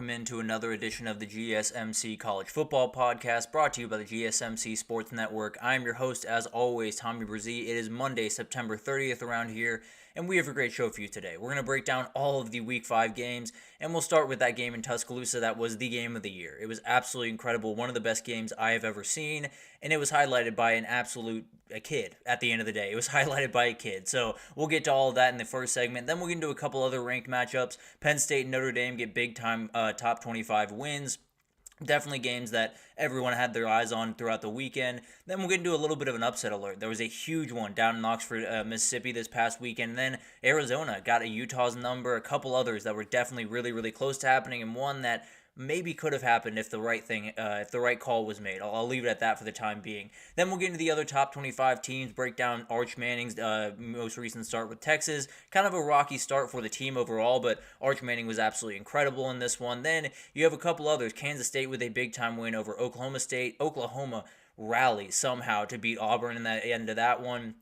welcome into another edition of the GSMC College Football Podcast, brought to you by the GSMC Sports Network. I am your host, as always, Tommy Brzee. It is Monday, September 30th around here, and we have a great show for you today. We're going to break down all of the Week 5 games, and we'll start with that game in Tuscaloosa. That was the game of the year. It was absolutely incredible, one of the best games I have ever seen, and it was highlighted by a kid at the end of the day. It was highlighted by a kid. So we'll get to all of that in the first segment. Then we'll get into a couple other ranked matchups. Penn State and Notre Dame get big-time top 25 wins. Definitely games that everyone had their eyes on throughout the weekend. Then we'll get into a little bit of an upset alert. There was a huge one down in Oxford, Mississippi this past weekend. And then Arizona got a Utah's number, a couple others that were definitely really, really close to happening, and one that maybe could have happened if the right call was made. I'll leave it at that for the time being. Then we'll get into the other top 25 teams, break down Arch Manning's most recent start with Texas. Kind of a rocky start for the team overall, but Arch Manning was absolutely incredible in this one. Then you have a couple others. Kansas State with a big-time win over Oklahoma State. Oklahoma rallies somehow to beat Auburn in the end of that one.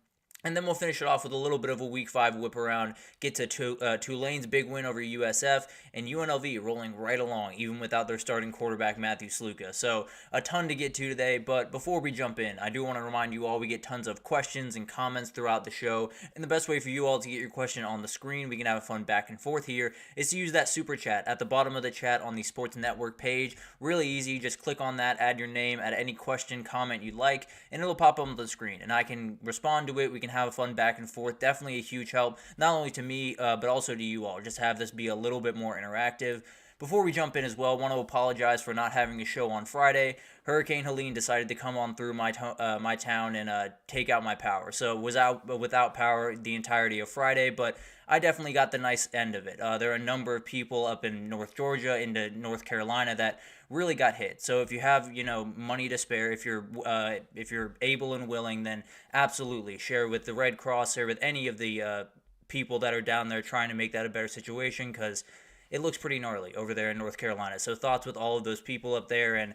And then we'll finish it off with a little bit of a Week 5 whip around, get to Tulane's big win over USF, and UNLV rolling right along, even without their starting quarterback, Matthew Sluka. So a ton to get to today, but before we jump in, I do want to remind you all we get tons of questions and comments throughout the show, and the best way for you all to get your question on the screen, we can have a fun back and forth here, is to use that super chat at the bottom of the chat on the Sports Network page. Really easy, just click on that, add your name, add any question, comment you'd like, and it'll pop up on the screen, and I can respond to it. We can have a fun back and forth. Definitely a huge help, not only to me, but also to you all. Just have this be a little bit more interactive. Before we jump in as well, I want to apologize for not having a show on Friday. Hurricane Helene decided to come on through my town and take out my power. So was out without power the entirety of Friday, but I definitely got the nice end of it. There are a number of people up in North Georgia into North Carolina that really got hit. So if you have, money to spare, if you're able and willing, then absolutely share with the Red Cross, share with any of the people that are down there trying to make that a better situation, because it looks pretty gnarly over there in North Carolina. So thoughts with all of those people up there, and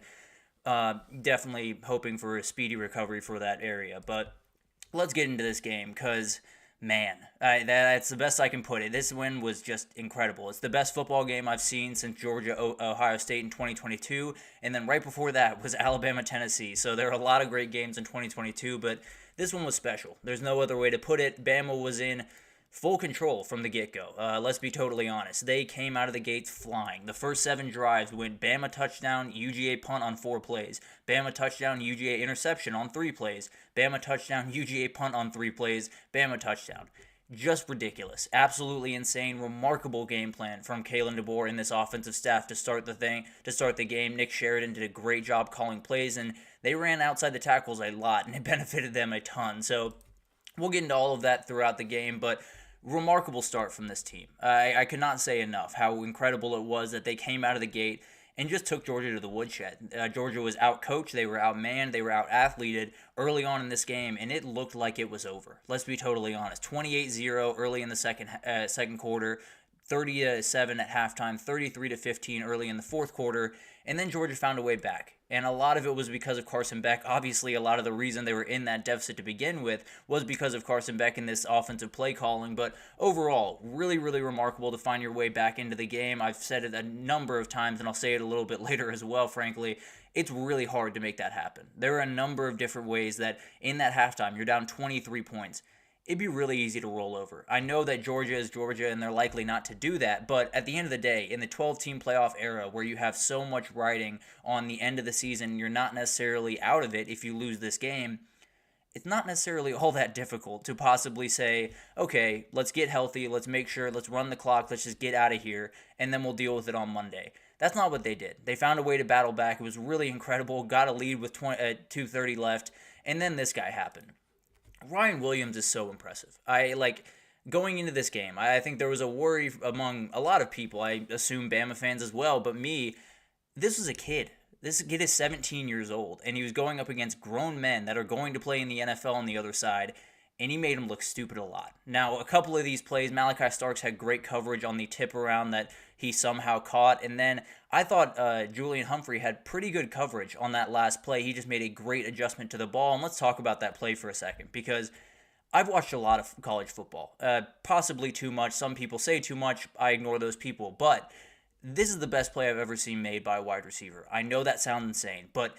definitely hoping for a speedy recovery for that area. But let's get into this game, because man, that's the best I can put it. This win was just incredible. It's the best football game I've seen since Georgia-Ohio State in 2022, and then right before that was Alabama-Tennessee. So there are a lot of great games in 2022, but this one was special. There's no other way to put it. Bama was in full control from the get-go. Let's be totally honest. They came out of the gates flying. The first 7 drives went Bama touchdown, UGA punt on 4 plays. Bama touchdown, UGA interception on 3 plays. Bama touchdown, UGA punt on 3 plays. Bama touchdown. Just ridiculous. Absolutely insane. Remarkable game plan from Kalen DeBoer and this offensive staff to start the game. Nick Sheridan did a great job calling plays, and they ran outside the tackles a lot, and it benefited them a ton. So we'll get into all of that throughout the game, but remarkable start from this team. I could not say enough how incredible it was that they came out of the gate and just took Georgia to the woodshed. Georgia was out-coached, they were out-manned, they were out-athleted early on in this game, and it looked like it was over. Let's be totally honest. 28-0 early in the second quarter, 30-7 at halftime, 33-15 early in the fourth quarter, and then Georgia found a way back. And a lot of it was because of Carson Beck. Obviously, a lot of the reason they were in that deficit to begin with was because of Carson Beck and this offensive play calling. But overall, really, really remarkable to find your way back into the game. I've said it a number of times, and I'll say it a little bit later as well, frankly. It's really hard to make that happen. There are a number of different ways that in that halftime, you're down 23 points. It'd be really easy to roll over. I know that Georgia is Georgia, and they're likely not to do that, but at the end of the day, in the 12-team playoff era where you have so much riding on the end of the season, you're not necessarily out of it if you lose this game. It's not necessarily all that difficult to possibly say, okay, let's get healthy, let's make sure, let's run the clock, let's just get out of here, and then we'll deal with it on Monday. That's not what they did. They found a way to battle back. It was really incredible, got a lead with 2:30 left, and then this guy happened. Ryan Williams is so impressive. Going into this game, I think there was a worry among a lot of people. I assume Bama fans as well, but me, this was a kid. This kid is 17 years old, and he was going up against grown men that are going to play in the NFL on the other side, and he made him look stupid a lot. Now, a couple of these plays, Malachi Starks had great coverage on the tip around that he somehow caught, and then I thought Julian Humphrey had pretty good coverage on that last play. He just made a great adjustment to the ball, and let's talk about that play for a second, because I've watched a lot of college football, possibly too much. Some people say too much. I ignore those people, but This is the best play I've ever seen made by a wide receiver. I know that sounds insane, but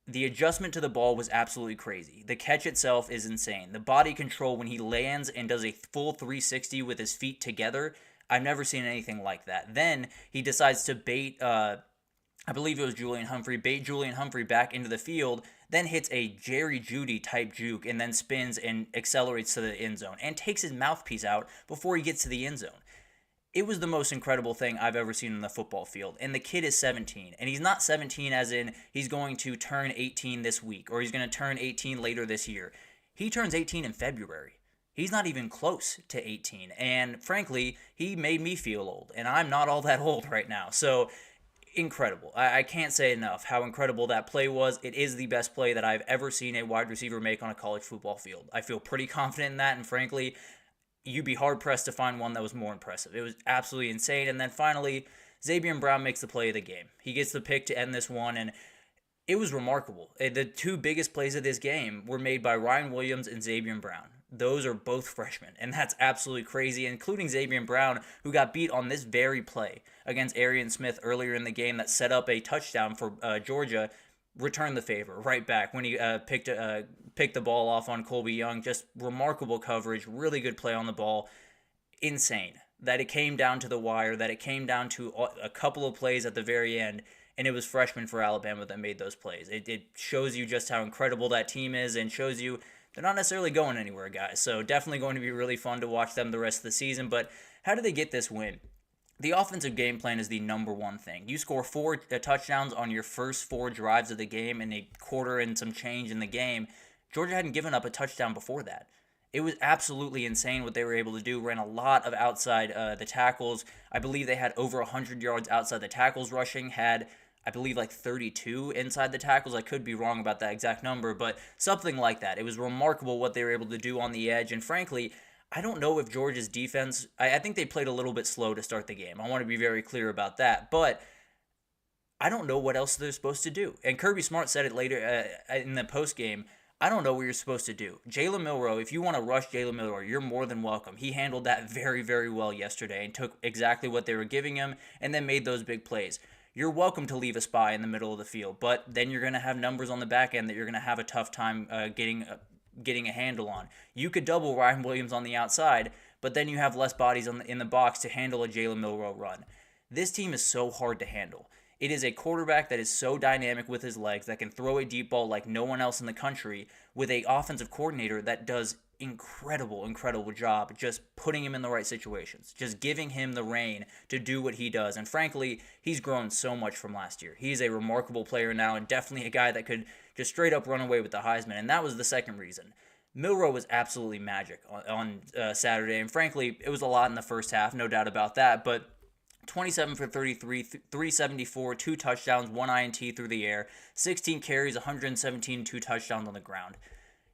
the adjustment to the ball was absolutely crazy. The catch itself is insane. The body control when he lands and does a full 360 with his feet together, I've never seen anything like that. Then he decides to bait, I believe it was bait Julian Humphrey back into the field, then hits a Jerry Jeudy type juke and then spins and accelerates to the end zone and takes his mouthpiece out before he gets to the end zone. It was the most incredible thing I've ever seen on the football field. And the kid is 17. And he's not 17 as in he's going to turn 18 this week or he's going to turn 18 later this year. He turns 18 in February. He's not even close to 18. And frankly, he made me feel old. And I'm not all that old right now. So incredible. I can't say enough how incredible that play was. It is the best play that I've ever seen a wide receiver make on a college football field. I feel pretty confident in that. And frankly, you'd be hard-pressed to find one that was more impressive. It was absolutely insane. And then finally, Xavier Brown makes the play of the game. He gets the pick to end this one, and it was remarkable. The two biggest plays of this game were made by Ryan Williams and Xavier Brown. Those are both freshmen, and that's absolutely crazy, including Xavier Brown, who got beat on this very play against Arian Smith earlier in the game that set up a touchdown for Georgia. Returned the favor right back when he picked the ball off on Colby Young. Just remarkable coverage, really good play on the ball. Insane that it came down to the wire, that it came down to a couple of plays at the very end, and it was freshmen for Alabama that made those plays. It shows you just how incredible that team is and shows you they're not necessarily going anywhere, guys. So definitely going to be really fun to watch them the rest of the season. But how did they get this win? The offensive game plan is the number one thing. You score 4 touchdowns on your first 4 drives of the game and a quarter and some change in the game. Georgia hadn't given up a touchdown before that. It was absolutely insane what they were able to do. Ran a lot of outside the tackles. I believe they had over 100 yards outside the tackles rushing. Had, I believe, like 32 inside the tackles. I could be wrong about that exact number, but something like that. It was remarkable what they were able to do on the edge. And frankly, I don't know if Georgia's defense, I think they played a little bit slow to start the game. I want to be very clear about that. But I don't know what else they're supposed to do. And Kirby Smart said it later in the postgame. I don't know what you're supposed to do. Jalen Milroe, if you want to rush Jalen Milroe, you're more than welcome. He handled that very, very well yesterday and took exactly what they were giving him and then made those big plays. You're welcome to leave a spy in the middle of the field, but then you're going to have numbers on the back end that you're going to have a tough time getting a handle on. You could double Ryan Williams on the outside, but then you have less bodies in the box to handle a Jalen Milroe run. This team is so hard to handle. It is a quarterback that is so dynamic with his legs that can throw a deep ball like no one else in the country, with an offensive coordinator that does incredible job just putting him in the right situations, just giving him the rein to do what he does. And frankly, he's grown so much from last year. He's a remarkable player now and definitely a guy that could just straight up run away with the Heisman. And that was the second reason. Milroe was absolutely magic on Saturday. And frankly, it was a lot in the first half, no doubt about that. But 27 for 33, 374, 2 touchdowns, 1 INT through the air, 16 carries, 117, 2 touchdowns on the ground.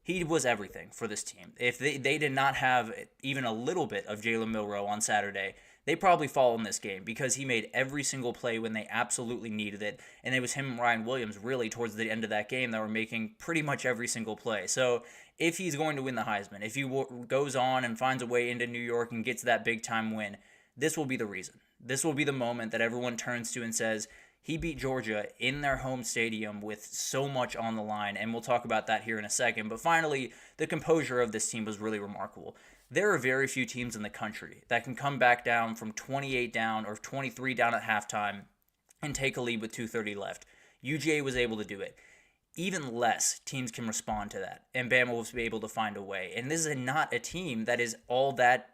He was everything for this team. If they did not have even a little bit of Jalen Milroe on Saturday, they probably fall in this game because he made every single play when they absolutely needed it. And it was him and Ryan Williams really towards the end of that game that were making pretty much every single play. So if he's going to win the Heisman, if he goes on and finds a way into New York and gets that big time win, this will be the reason. This will be the moment that everyone turns to and says, he beat Georgia in their home stadium with so much on the line, and we'll talk about that here in a second. But finally, the composure of this team was really remarkable. There are very few teams in the country that can come back down from 28 down or 23 down at halftime and take a lead with 2:30 left. UGA was able to do it. Even less teams can respond to that, and Bama will be able to find a way. And this is not a team that is all that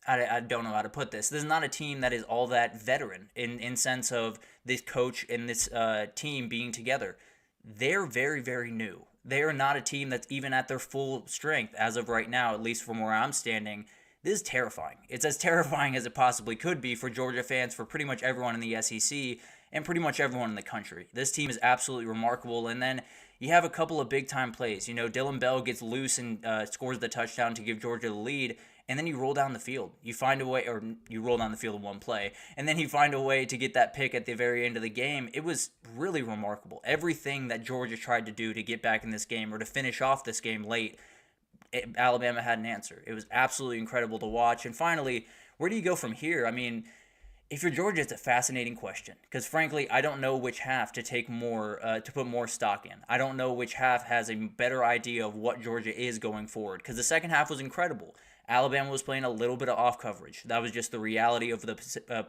I don't know how to put this. This is not a team that is all that veteran in sense of this coach and this team being together. They're very, very new. They are not a team that's even at their full strength as of right now, at least from where I'm standing. This is terrifying. It's as terrifying as it possibly could be for Georgia fans, for pretty much everyone in the SEC, and pretty much everyone in the country. This team is absolutely remarkable. And then you have a couple of big-time plays. You know, Dillon Bell gets loose and scores the touchdown to give Georgia the lead. And then you roll down the field. You find a way, or you roll down the field in one play, and then you find a way to get that pick at the very end of the game. It was really remarkable. Everything that Georgia tried to do to get back in this game or to finish off this game late, Alabama had an answer. It was absolutely incredible to watch. And finally, where do you go from here? I mean, If you're Georgia, it's a fascinating question because, frankly, I don't know which half to take more to put more stock in. I don't know which half has a better idea of what Georgia is going forward because the second half was incredible. Alabama was playing a little bit of off coverage. That was just the reality of the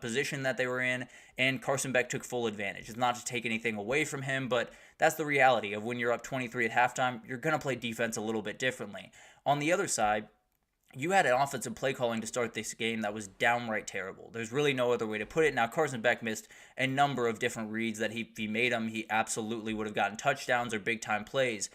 position that they were in, and Carson Beck took full advantage. It's not to take anything away from him, but that's the reality of when you're up 23 at halftime, you're going to play defense a little bit differently. On the other side, you had an offensive play calling to start this game that was downright terrible. There's really no other way to put it. Now, Carson Beck missed a number of different reads that if he made them, he absolutely would have gotten touchdowns or big-time plays.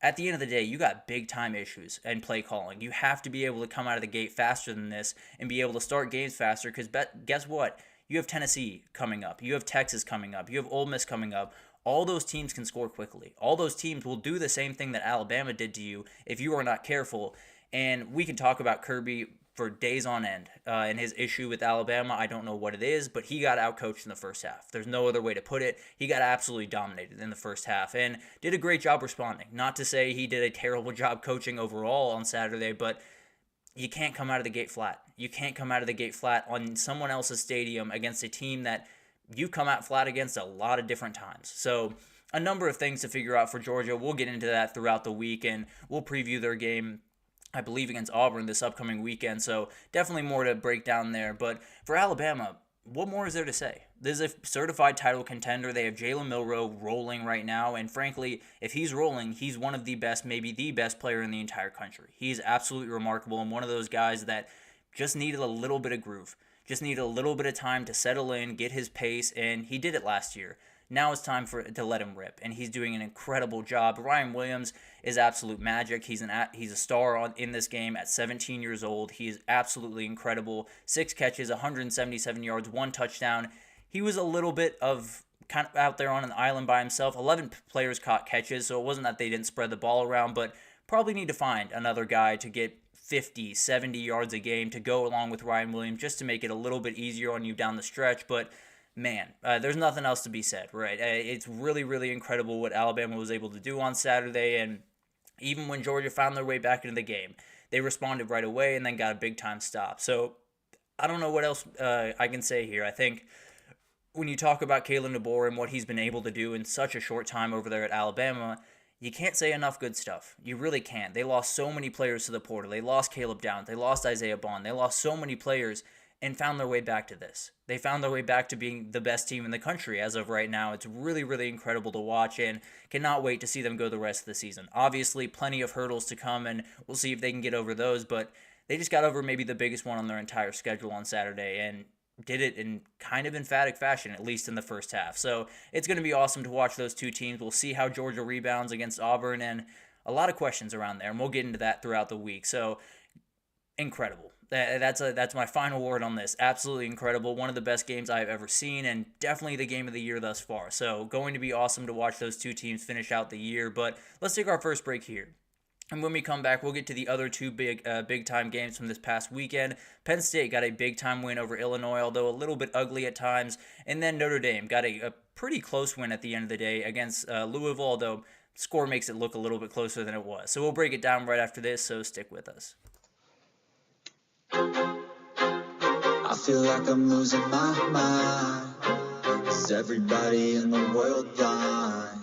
At the end of the day, you got big-time issues and play calling. You have to be able to come out of the gate faster than this and be able to start games faster because guess what? You have Tennessee coming up. You have Texas coming up. You have Ole Miss coming up. All those teams can score quickly. All those teams will do the same thing that Alabama did to you if you are not careful. And we can talk about Kirby for days on end and his issue with Alabama. I don't know what it is, but he got outcoached in the first half. There's no other way to put it. He got absolutely dominated in the first half and did a great job responding. Not to say he did a terrible job coaching overall on Saturday, but you can't come out of the gate flat. You can't come out of the gate flat on someone else's stadium against a team that you've come out flat against a lot of different times. So a number of things to figure out for Georgia. We'll get into that throughout the week, and we'll preview their game, I believe, against Auburn this upcoming weekend, so definitely more to break down there. But for Alabama, what more is there to say? This is a certified title contender. They have Jalen Milroe rolling right now, and frankly, if he's rolling, he's one of the best, maybe the best player in the entire country. He's absolutely remarkable and one of those guys that just needed a little bit of groove, just needed a little bit of time to settle in, get his pace, and he did it last year. Now it's time to let him rip, and he's doing an incredible job. Ryan Williams is absolute magic. He's a star in this game at 17 years old. He is absolutely incredible. 6 catches, 177 yards, 1 touchdown. He was a little bit of kind of out there on an island by himself. 11 players caught catches, so it wasn't that they didn't spread the ball around, but probably need to find another guy to get 50, 70 yards a game to go along with Ryan Williams just to make it a little bit easier on you down the stretch, but man, there's nothing else to be said, right? It's really, really incredible what Alabama was able to do on Saturday, and even when Georgia found their way back into the game, they responded right away and then got a big-time stop. So I don't know what else I can say here. I think when you talk about Kalen DeBoer and what he's been able to do in such a short time over there at Alabama, you can't say enough good stuff. You really can't. They lost so many players to the portal. They lost Caleb Downs. They lost Isaiah Bond. They lost so many players and found their way back to this. They found their way back to being the best team in the country as of right now. It's really, really incredible to watch and cannot wait to see them go the rest of the season. Obviously, plenty of hurdles to come, and we'll see if they can get over those, but they just got over maybe the biggest one on their entire schedule on Saturday and did it in kind of emphatic fashion, at least in the first half. So it's going to be awesome to watch those two teams. We'll see how Georgia rebounds against Auburn, and a lot of questions around there, and we'll get into that throughout the week. So incredible. That's my final word on this. Absolutely incredible. One of the best games I've ever seen, and definitely the game of the year thus far. So going to be awesome to watch those two teams finish out the year. But let's take our first break here. And when we come back, we'll get to the other two big-time games from this past weekend. Penn State got a big-time win over Illinois, although a little bit ugly at times. And then Notre Dame got a pretty close win at the end of the day against Louisville, although score makes it look a little bit closer than it was. So we'll break it down right after this, so stick with us. I feel like I'm losing my mind. Is everybody in the world blind?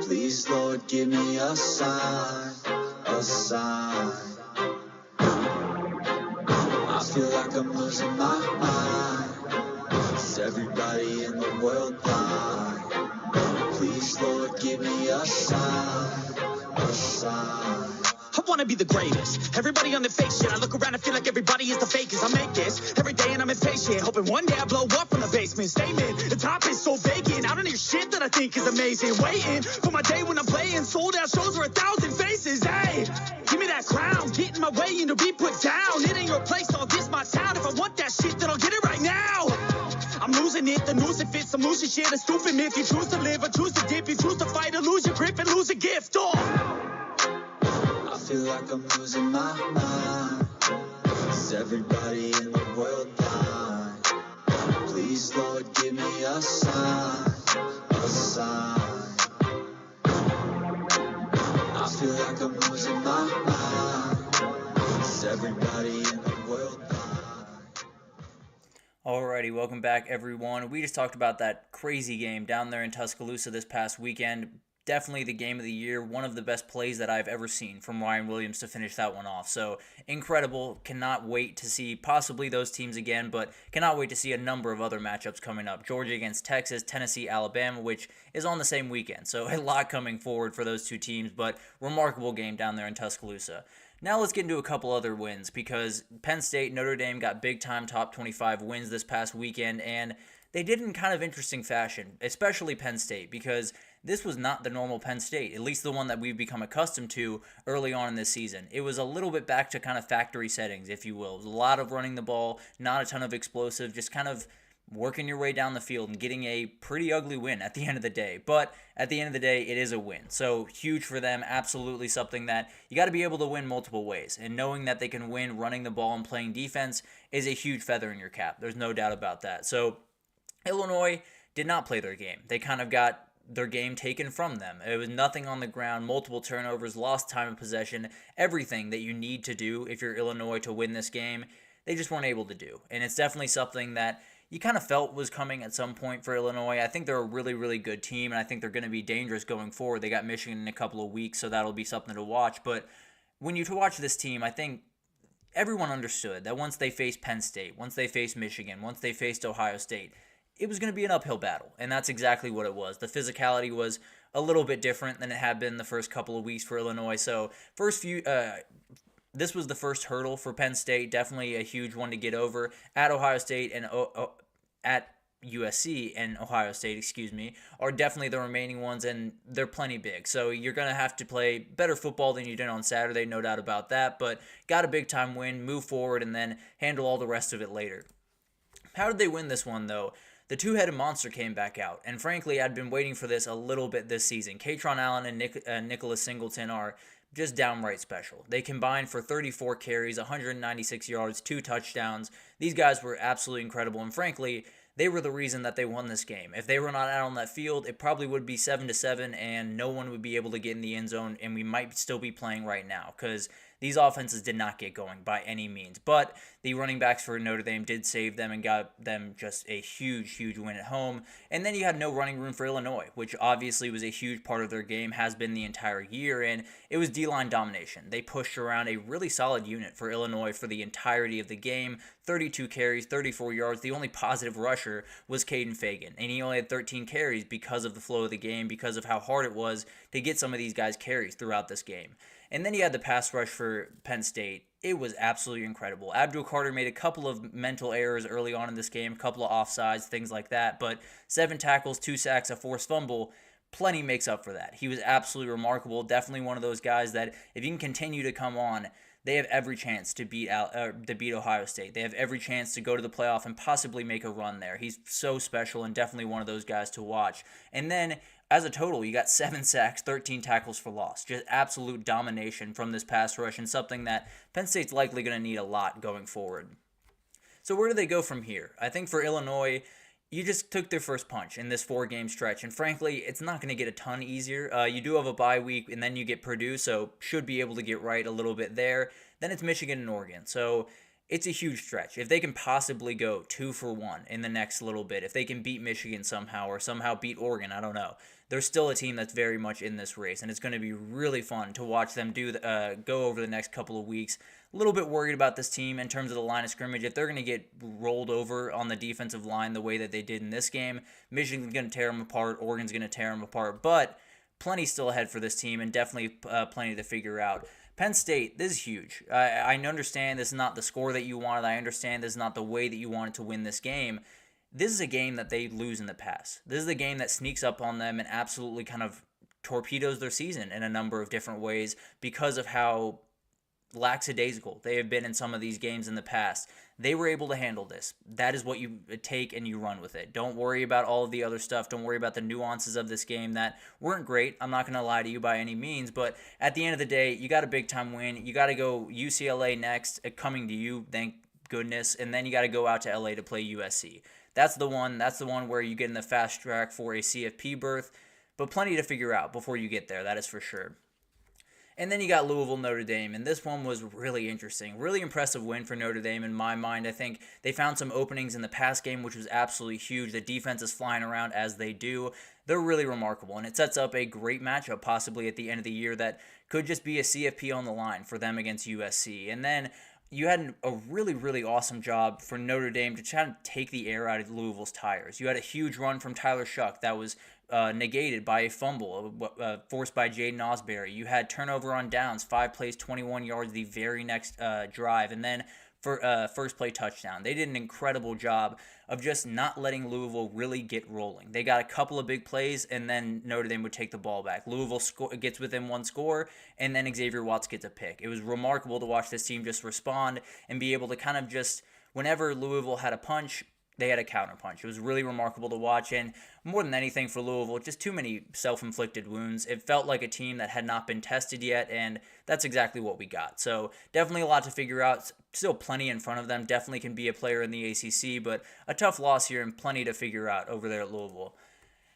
Please, Lord, give me a sign, a sign. I feel like I'm losing my mind. Is everybody in the world blind? Please, Lord, give me a sign, a sign. I wanna be the greatest. Everybody on the fake shit. I look around and feel like everybody is the fakest. I make this every day and I'm impatient, hoping one day I blow up from the basement. Statement, the top is so vacant. I don't hear shit that I think is amazing. Waiting for my day when I'm playing sold out shows where 1,000 faces. Hey, give me that crown, get in my way and to be put down. It ain't your place, all this my town. If I want that shit, then I'll get it right now. I'm losing it, the news it fits. I'm losing shit, a stupid myth. You choose to live or choose to dip. You choose to fight or lose your grip and lose a gift. I feel like I'm losing my mind. Is everybody in the world blind? Please, Lord, give me a sign, a sign. I feel like I'm losing my mind. Is everybody in the world blind? Alrighty, welcome back everyone. We just talked about that crazy game down there in Tuscaloosa this past weekend. Definitely the game of the year, one of the best plays that I've ever seen from Ryan Williams to finish that one off. So incredible, cannot wait to see possibly those teams again, but cannot wait to see a number of other matchups coming up. Georgia against Texas, Tennessee, Alabama, which is on the same weekend. So a lot coming forward for those two teams, but remarkable game down there in Tuscaloosa. Now let's get into a couple other wins because Penn State, Notre Dame got big-time top 25 wins this past weekend, and they did it in kind of interesting fashion, especially Penn State, because this was not the normal Penn State, at least the one that we've become accustomed to early on in this season. It was a little bit back to kind of factory settings, if you will. It was a lot of running the ball, not a ton of explosive, just kind of working your way down the field and getting a pretty ugly win at the end of the day. But at the end of the day, it is a win. So huge for them, absolutely something that you got to be able to win multiple ways. And knowing that they can win running the ball and playing defense is a huge feather in your cap. There's no doubt about that. So Illinois did not play their game. They kind of got their game taken from them. It was nothing on the ground, multiple turnovers, lost time of possession, everything that you need to do if you're Illinois to win this game, they just weren't able to do. And it's definitely something that you kind of felt was coming at some point for Illinois. I think they're a really, really good team, and I think they're going to be dangerous going forward. They got Michigan in a couple of weeks, so that'll be something to watch. But when you watch this team, I think everyone understood that once they faced Penn State, once they faced Michigan, once they faced Ohio State, it was going to be an uphill battle, and that's exactly what it was. The physicality was a little bit different than it had been the first couple of weeks for Illinois. So this was the first hurdle for Penn State, definitely a huge one to get over. At Ohio State and at USC and Ohio State, are definitely the remaining ones, and they're plenty big. So you're going to have to play better football than you did on Saturday, no doubt about that, but got a big-time win, move forward, and then handle all the rest of it later. How did they win this one, though? The two-headed monster came back out, and frankly, I'd been waiting for this a little bit this season. Katron Allen and Nicholas Singleton are just downright special. They combined for 34 carries, 196 yards, 2 touchdowns. These guys were absolutely incredible, and frankly, they were the reason that they won this game. If they were not out on that field, it probably would be 7-7, and no one would be able to get in the end zone, and we might still be playing right now, because these offenses did not get going by any means. But the running backs for Notre Dame did save them and got them just a huge, huge win at home. And then you had no running room for Illinois, which obviously was a huge part of their game, has been the entire year, and it was D-line domination. They pushed around a really solid unit for Illinois for the entirety of the game, 32 carries, 34 yards. The only positive rusher was Caden Fagan, and he only had 13 carries because of the flow of the game, because of how hard it was to get some of these guys carries throughout this game. And then you had the pass rush for Penn State. It was absolutely incredible. Abdul Carter made a couple of mental errors early on in this game, a couple of offsides, things like that, but 7 tackles, 2 sacks, a forced fumble, plenty makes up for that. He was absolutely remarkable. Definitely one of those guys that if you can continue to come on, they have every chance to beat Ohio State. They have every chance to go to the playoff and possibly make a run there. He's so special and definitely one of those guys to watch. And then as a total, you got 7 sacks, 13 tackles for loss. Just absolute domination from this pass rush, and something that Penn State's likely going to need a lot going forward. So where do they go from here? I think for Illinois, you just took their first punch in this 4-game stretch, and frankly, it's not going to get a ton easier. You do have a bye week, and then you get Purdue, so should be able to get right a little bit there. Then it's Michigan and Oregon, so it's a huge stretch. If they can possibly go 2-for-1 in the next little bit, if they can beat Michigan somehow or somehow beat Oregon, I don't know. They're still a team that's very much in this race, and it's going to be really fun to watch them go over the next couple of weeks. A little bit worried about this team in terms of the line of scrimmage. If they're going to get rolled over on the defensive line the way that they did in this game, Michigan's going to tear them apart, Oregon's going to tear them apart, but plenty still ahead for this team, and definitely plenty to figure out. Penn State, this is huge. I understand this is not the score that you wanted. I understand this is not the way that you wanted to win this game. This is a game that they lose in the past. This is a game that sneaks up on them and absolutely kind of torpedoes their season in a number of different ways because of how lackadaisical they have been in some of these games in the past. They were able to handle this. That is what you take and you run with it. Don't worry about all of the other stuff. Don't worry about the nuances of this game that weren't great. I'm not going to lie to you by any means, but at the end of the day, you got a big-time win. You got to go UCLA next, coming to you, thank goodness, and then you got to go out to LA to play USC. That's the one where you get in the fast track for a CFP berth, but plenty to figure out before you get there, that is for sure. And then you got Louisville, Notre Dame, and this one was really interesting. Really impressive win for Notre Dame in my mind. I think they found some openings in the pass game, which was absolutely huge. The defense is flying around as they do. They're really remarkable, and it sets up a great matchup possibly at the end of the year that could just be a CFP on the line for them against USC. And then you had a really, really awesome job for Notre Dame to try to take the air out of Louisville's tires. You had a huge run from Tyler Shuck that was negated by a fumble forced by Jaden Osbury. You had turnover on downs, 5 plays, 21 yards the very next drive, and then for first play touchdown. They did an incredible job of just not letting Louisville really get rolling. They got a couple of big plays, and then Notre Dame would take the ball back. Louisville gets within one score, and then Xavier Watts gets a pick. It was remarkable to watch this team just respond and be able to kind of just, whenever Louisville had a punch, they had a counterpunch. It was really remarkable to watch, and more than anything for Louisville, just too many self-inflicted wounds. It felt like a team that had not been tested yet, and that's exactly what we got. So definitely a lot to figure out. Still plenty in front of them. Definitely can be a player in the ACC, but a tough loss here and plenty to figure out over there at Louisville.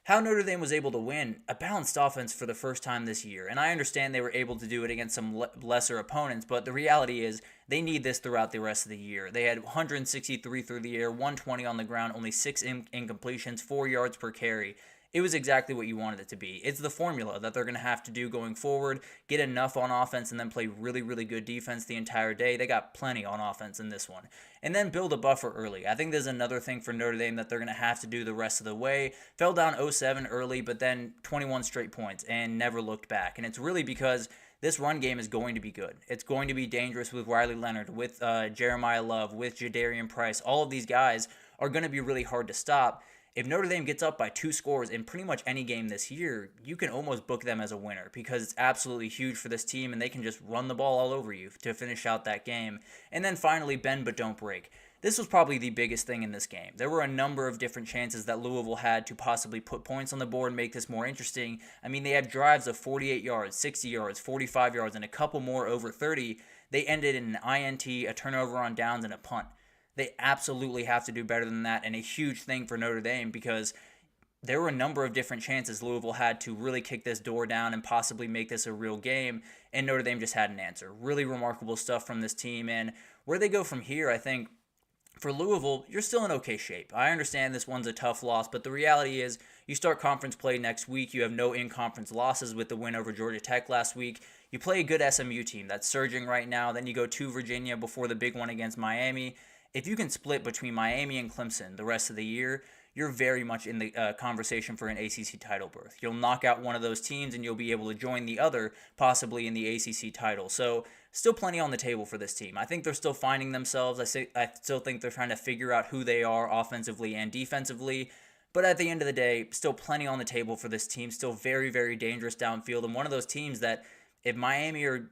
How Notre Dame was able to win a balanced offense for the first time this year. And I understand they were able to do it against some lesser opponents, but the reality is they need this throughout the rest of the year. They had 163 through the air, 120 on the ground, only 6 incompletions, 4 yards per carry. It was exactly what you wanted it to be. It's the formula that they're going to have to do going forward, get enough on offense and then play really, really good defense the entire day. They got plenty on offense in this one. And then build a buffer early. I think there's another thing for Notre Dame that they're going to have to do the rest of the way. Fell down 0-7 early, but then 21 straight points and never looked back. And it's really because this run game is going to be good. It's going to be dangerous with Riley Leonard, with Jeremiah Love, with Jadarian Price. All of these guys are going to be really hard to stop. If Notre Dame gets up by 2 scores in pretty much any game this year, you can almost book them as a winner because it's absolutely huge for this team and they can just run the ball all over you to finish out that game. And then finally, bend but don't break. This was probably the biggest thing in this game. There were a number of different chances that Louisville had to possibly put points on the board and make this more interesting. I mean, they had drives of 48 yards, 60 yards, 45 yards, and a couple more over 30. They ended in an INT, a turnover on downs, and a punt. They absolutely have to do better than that, and a huge thing for Notre Dame because there were a number of different chances Louisville had to really kick this door down and possibly make this a real game, and Notre Dame just had an answer. Really remarkable stuff from this team, and where they go from here, I think, for Louisville, you're still in okay shape. I understand this one's a tough loss, but the reality is you start conference play next week. You have no in-conference losses with the win over Georgia Tech last week. You play a good SMU team that's surging right now. Then you go to Virginia before the big one against Miami. If you can split between Miami and Clemson the rest of the year, you're very much in the conversation for an ACC title berth. You'll knock out one of those teams and you'll be able to join the other, possibly in the ACC title. So still plenty on the table for this team. I think they're still finding themselves. I still think they're trying to figure out who they are offensively and defensively. But at the end of the day, still plenty on the table for this team. Still very, very dangerous downfield. And one of those teams that if Miami or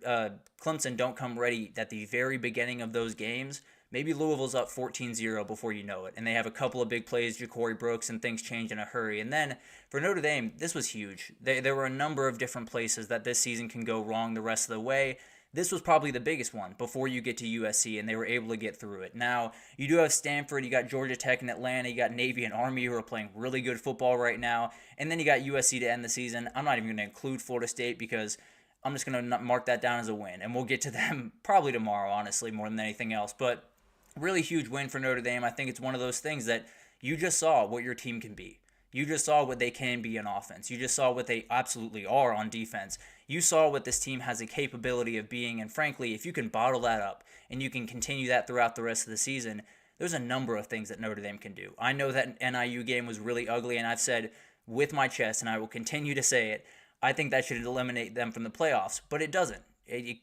Clemson don't come ready at the very beginning of those games, maybe Louisville's up 14-0 before you know it, and they have a couple of big plays, Ja'Cory Brooks, and things change in a hurry. And then for Notre Dame, this was huge. There were a number of different places that this season can go wrong the rest of the way. This was probably the biggest one before you get to USC, and they were able to get through it. Now, you do have Stanford, you got Georgia Tech and Atlanta, you got Navy and Army who are playing really good football right now, and then you got USC to end the season. I'm not even going to include Florida State because I'm just going to mark that down as a win, and we'll get to them probably tomorrow, honestly, more than anything else. But really huge win for Notre Dame. I think it's one of those things that you just saw what your team can be. You just saw what they can be on offense. You just saw what they absolutely are on defense. You saw what this team has a capability of being, and frankly, if you can bottle that up and you can continue that throughout the rest of the season, there's a number of things that Notre Dame can do. I know that NIU game was really ugly, and I've said with my chest, and I will continue to say it, I think that should eliminate them from the playoffs, but it doesn't.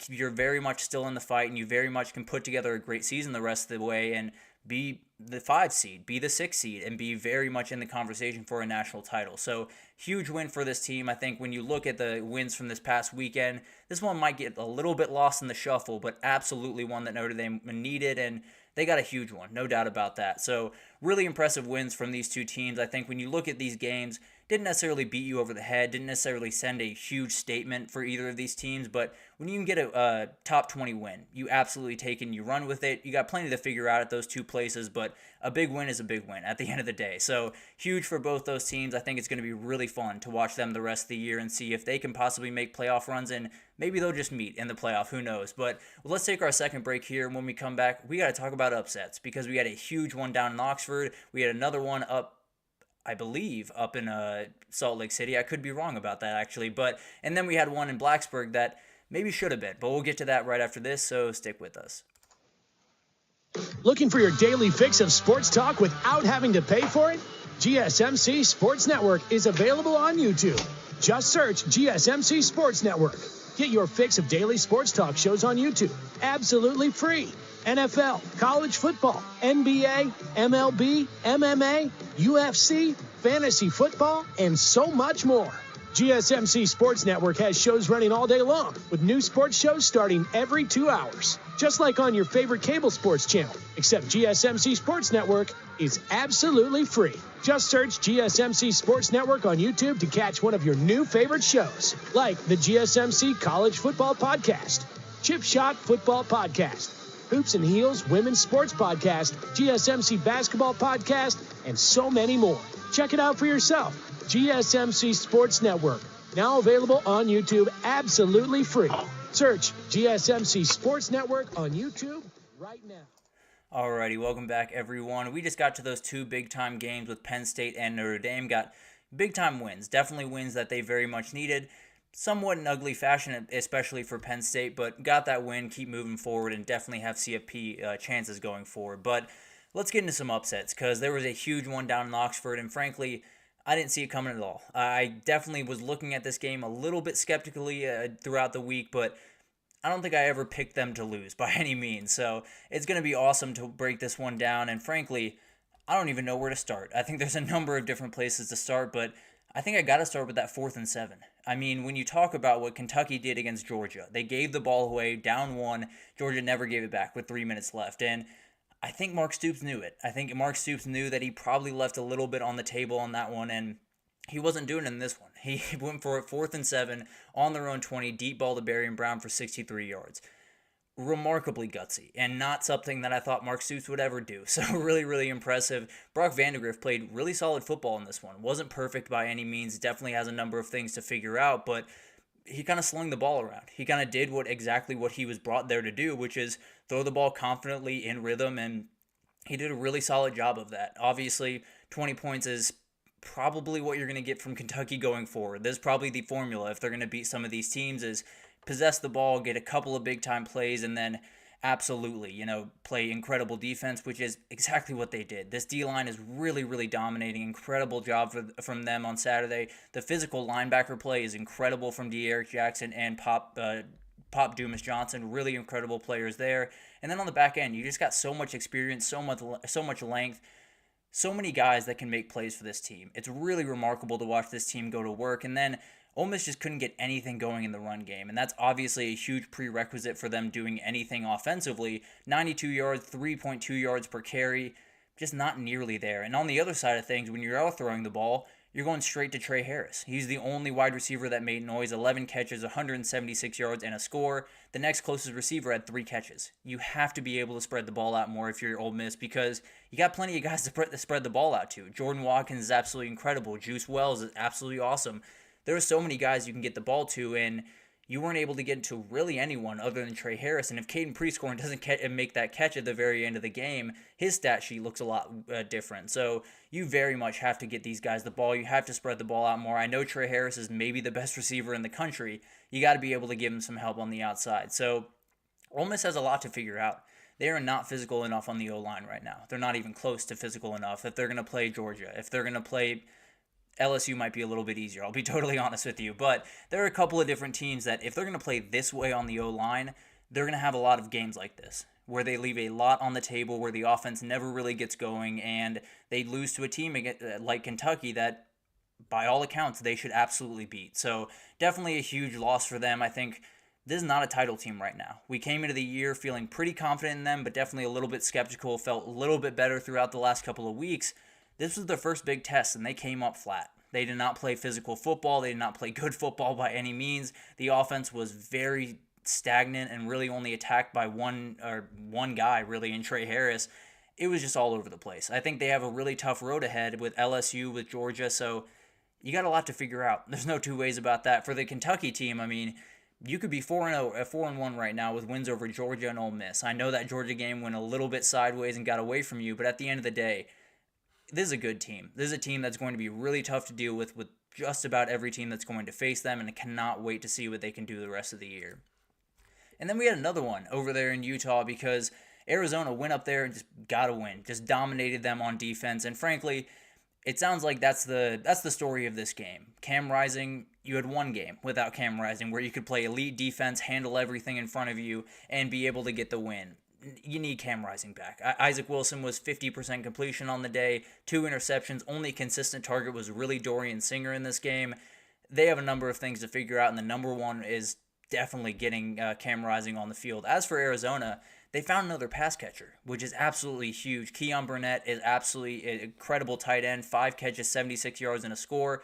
You're very much still in the fight, and you very much can put together a great season the rest of the way and be the 5 seed, be the 6 seed, and be very much in the conversation for a national title. So huge win for this team. I think when you look at the wins from this past weekend, this one might get a little bit lost in the shuffle, but absolutely one that Notre Dame needed, and they got a huge one, no doubt about that. So really impressive wins from these two teams. I think when you look at these games, didn't necessarily beat you over the head, didn't necessarily send a huge statement for either of these teams, but when you can get a top 20 win, you absolutely take it and you run with it. You got plenty to figure out at those two places, but a big win is a big win at the end of the day. So huge for both those teams. I think it's going to be really fun to watch them the rest of the year and see if they can possibly make playoff runs, and maybe they'll just meet in the playoff. Who knows? But let's take our second break here. And when we come back, we got to talk about upsets because we had a huge one down in Oxford. We had another one up, I believe, up in Salt Lake City. I could be wrong about that, actually. And then we had one in Blacksburg that maybe should have been. But we'll get to that right after this, so stick with us. Looking for your daily fix of sports talk without having to pay for it? GSMC Sports Network is available on YouTube. Just search GSMC Sports Network. Get your fix of daily sports talk shows on YouTube, absolutely free. NFL, college football, NBA, MLB, MMA, UFC, fantasy football, and so much more. GSMC Sports Network has shows running all day long, with new sports shows starting every 2 hours. Just like on your favorite cable sports channel, except GSMC Sports Network is absolutely free. Just search GSMC Sports Network on YouTube to catch one of your new favorite shows, like the GSMC College Football Podcast, Chip Shot Football Podcast, Hoops and Heels Women's Sports Podcast, GSMC Basketball Podcast, and so many more. Check it out for yourself. GSMC Sports Network, now available on YouTube absolutely free. Search GSMC Sports Network on YouTube right now. Alrighty, welcome back, everyone. We just got to those two big-time games with Penn State and Notre Dame. Got big-time wins, definitely wins that they very much needed. Somewhat in ugly fashion, especially for Penn State, but got that win, keep moving forward, and definitely have CFP chances going forward. But let's get into some upsets, because there was a huge one down in Oxford, and frankly, I didn't see it coming at all. I definitely was looking at this game a little bit skeptically throughout the week, but I don't think I ever picked them to lose by any means. So it's going to be awesome to break this one down, and frankly, I don't even know where to start. I think there's a number of different places to start, but I think I got to start with that 4th and 7. I mean, when you talk about what Kentucky did against Georgia, they gave the ball away, down 1. Georgia never gave it back with 3 minutes left, and I think Mark Stoops knew it. I think Mark Stoops knew that he probably left a little bit on the table on that one, and he wasn't doing it in this one. He went for it 4th and 7 on their own 20, deep ball to Berrien Brown for 63 yards. Remarkably gutsy, and not something that I thought Mark Stoops would ever do. So really, really impressive. Brock Vandegrift played really solid football in this one. Wasn't perfect by any means. Definitely has a number of things to figure out, but he kind of slung the ball around. He kind of did exactly what he was brought there to do, which is throw the ball confidently in rhythm, and he did a really solid job of that. Obviously, 20 points is probably what you're going to get from Kentucky going forward. There's probably the formula if they're going to beat some of these teams is possess the ball, get a couple of big-time plays, and then absolutely, play incredible defense, which is exactly what they did. This D-line is really, really dominating. Incredible job from them on Saturday. The physical linebacker play is incredible from De'Eric Jackson and Pop Dumas Johnson. Really incredible players there. And then on the back end, you just got so much experience, so much length, so many guys that can make plays for this team. It's really remarkable to watch this team go to work. And then Ole Miss just couldn't get anything going in the run game, and that's obviously a huge prerequisite for them doing anything offensively. 92 yards, 3.2 yards per carry, just not nearly there. And on the other side of things, when you're out throwing the ball, you're going straight to Trey Harris. He's the only wide receiver that made noise, 11 catches, 176 yards, and a score. The next closest receiver had 3 catches. You have to be able to spread the ball out more if you're Ole Miss because you got plenty of guys to spread the ball out to. Jordan Watkins is absolutely incredible. Juice Wells is absolutely awesome. There are so many guys you can get the ball to, and you weren't able to get to really anyone other than Trey Harris. And if Caden Prescorn doesn't make that catch at the very end of the game, his stat sheet looks a lot different. So you very much have to get these guys the ball. You have to spread the ball out more. I know Trey Harris is maybe the best receiver in the country. You got to be able to give him some help on the outside. So Ole Miss has a lot to figure out. They are not physical enough on the O-line right now. They're not even close to physical enough. If they're going to play Georgia, if they're going to play LSU might be a little bit easier, I'll be totally honest with you. But there are a couple of different teams that if they're going to play this way on the O-line, they're going to have a lot of games like this, where they leave a lot on the table, where the offense never really gets going, and they lose to a team like Kentucky that, by all accounts, they should absolutely beat. So definitely a huge loss for them. I think this is not a title team right now. We came into the year feeling pretty confident in them, but definitely a little bit skeptical, felt a little bit better throughout the last couple of weeks. This was their first big test, and they came up flat. They did not play physical football. They did not play good football by any means. The offense was very stagnant and really only attacked by one guy, really, in Trey Harris. It was just all over the place. I think they have a really tough road ahead with LSU, with Georgia, so you got a lot to figure out. There's no two ways about that. For the Kentucky team, I mean, you could be 4-1 right now with wins over Georgia and Ole Miss. I know that Georgia game went a little bit sideways and got away from you, but at the end of the day, this is a good team. This is a team that's going to be really tough to deal with just about every team that's going to face them, and I cannot wait to see what they can do the rest of the year. And then we had another one over there in Utah because Arizona went up there and just got a win, just dominated them on defense, and frankly, it sounds like that's the story of this game. Cam Rising, you had one game without Cam Rising where you could play elite defense, handle everything in front of you, and be able to get the win. You need Cam Rising back. Isaac Wilson was 50% completion on the day, 2 interceptions. Only consistent target was really Dorian Singer in this game. They have a number of things to figure out, and the number one is definitely getting Cam Rising on the field. As for Arizona, they found another pass catcher, which is absolutely huge. Keon Burnett is absolutely an incredible tight end. 5 catches, 76 yards, and a score.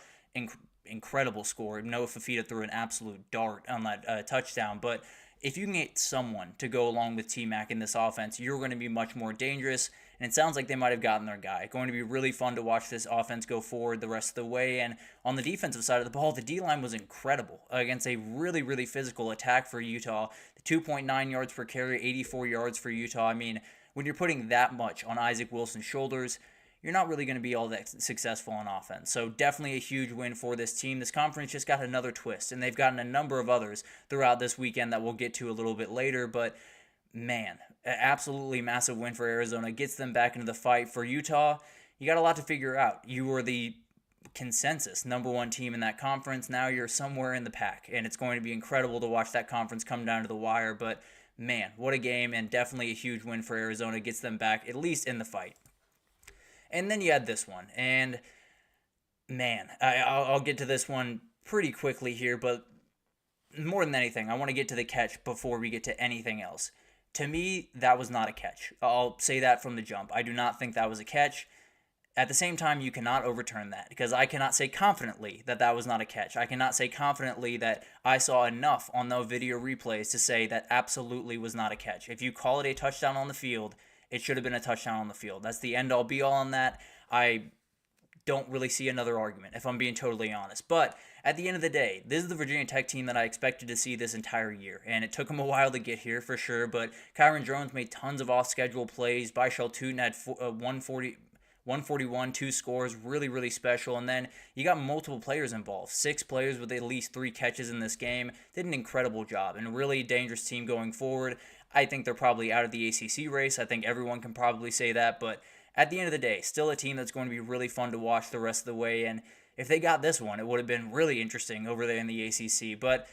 Incredible score. Noah Fafita threw an absolute dart on that touchdown. But if you can get someone to go along with T-Mac in this offense, you're going to be much more dangerous. And it sounds like they might have gotten their guy. Going to be really fun to watch this offense go forward the rest of the way. And on the defensive side of the ball, the D-line was incredible against a really, really physical attack for Utah. The 2.9 yards per carry, 84 yards for Utah. I mean, when you're putting that much on Isaac Wilson's shoulders, you're not really going to be all that successful on offense. So definitely a huge win for this team. This conference just got another twist, and they've gotten a number of others throughout this weekend that we'll get to a little bit later. But man, absolutely massive win for Arizona. Gets them back into the fight. For Utah, you got a lot to figure out. You were the consensus number one team in that conference. Now you're somewhere in the pack, and it's going to be incredible to watch that conference come down to the wire. But man, what a game, and definitely a huge win for Arizona. Gets them back at least in the fight. And then you had this one, and man, I'll get to this one pretty quickly here, but more than anything, I want to get to the catch before we get to anything else. To me, that was not a catch. I'll say that from the jump. I do not think that was a catch. At the same time, you cannot overturn that, because I cannot say confidently that that was not a catch. I cannot say confidently that I saw enough on the video replays to say that absolutely was not a catch. If you call it a touchdown on the field, it should have been a touchdown on the field. That's the end-all, be-all on that. I don't really see another argument, if I'm being totally honest. But at the end of the day, this is the Virginia Tech team that I expected to see this entire year. And it took them a while to get here, for sure. But Kyron Jones made tons of off-schedule plays. Byshell Tootin had 141, 2 scores, really, really special. And then you got multiple players involved. 6 players with at least 3 catches in this game. Did an incredible job, and a really dangerous team going forward. I think they're probably out of the ACC race. I think everyone can probably say that. But at the end of the day, still a team that's going to be really fun to watch the rest of the way. And if they got this one, it would have been really interesting over there in the ACC. But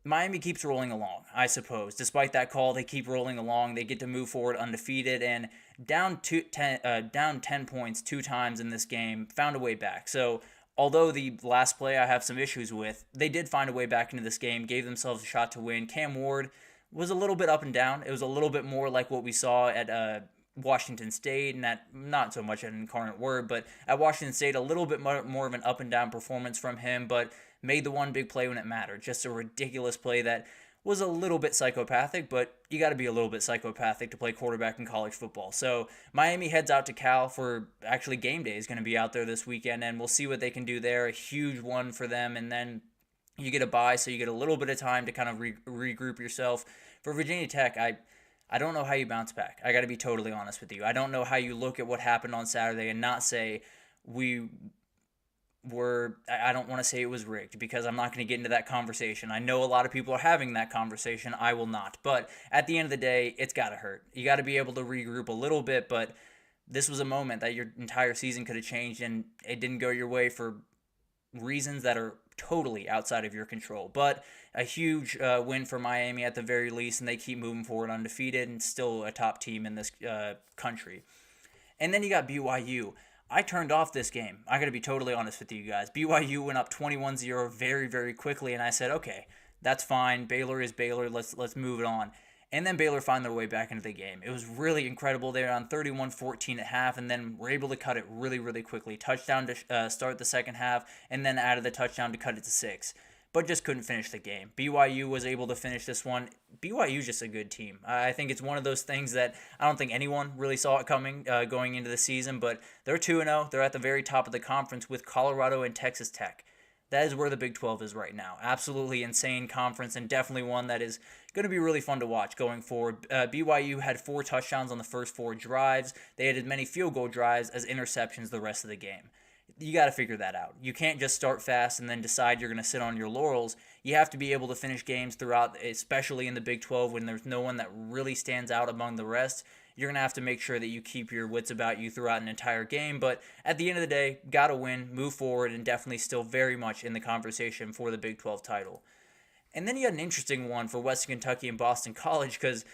Miami keeps rolling along, I suppose. Despite that call, they keep rolling along. They get to move forward undefeated, and down 10 points 2 times in this game, found a way back. So although the last play I have some issues with, they did find a way back into this game, gave themselves a shot to win. Cam Ward was a little bit up and down. It was a little bit more like what we saw at Washington State, and not so much at Incarnate Word, but at Washington State, a little bit more of an up and down performance from him, but made the one big play when it mattered. Just a ridiculous play that was a little bit psychopathic, but you got to be a little bit psychopathic to play quarterback in college football. So Miami heads out to Cal for, actually game day is going to be out there this weekend, and we'll see what they can do there. A huge one for them, and then you get a bye, so you get a little bit of time to kind of regroup yourself. For Virginia Tech, I don't know how you bounce back. I got to be totally honest with you. I don't know how you look at what happened on Saturday and not say I don't want to say it was rigged, because I'm not going to get into that conversation. I know a lot of people are having that conversation. I will not. But at the end of the day, it's got to hurt. You got to be able to regroup a little bit, but this was a moment that your entire season could have changed, and it didn't go your way for reasons that are totally outside of your control. But a huge win for Miami at the very least, and they keep moving forward undefeated and still a top team in this country. And then you got BYU. I turned off this game. I got to be totally honest with you guys. BYU went up 21-0 very, very quickly, and I said, okay, that's fine. Baylor is Baylor. Let's move it on. And then Baylor find their way back into the game. It was really incredible. They were on 31-14 at half, and then were able to cut it really, really quickly. Touchdown to start the second half, and then added the touchdown to cut it to 6. But just couldn't finish the game. BYU was able to finish this one. BYU's just a good team. I think it's one of those things that I don't think anyone really saw it coming going into the season, but they're 2-0. They're at the very top of the conference with Colorado and Texas Tech. That is where the Big 12 is right now. Absolutely insane conference, and definitely one that is going to be really fun to watch going forward. BYU had 4 touchdowns on the first 4 drives. They had as many field goal drives as interceptions the rest of the game. You got to figure that out. You can't just start fast and then decide you're going to sit on your laurels. You have to be able to finish games throughout, especially in the Big 12 when there's no one that really stands out among the rest. You're going to have to make sure that you keep your wits about you throughout an entire game. But at the end of the day, got to win, move forward, and definitely still very much in the conversation for the Big 12 title. And then you had an interesting one for Western Kentucky and Boston College because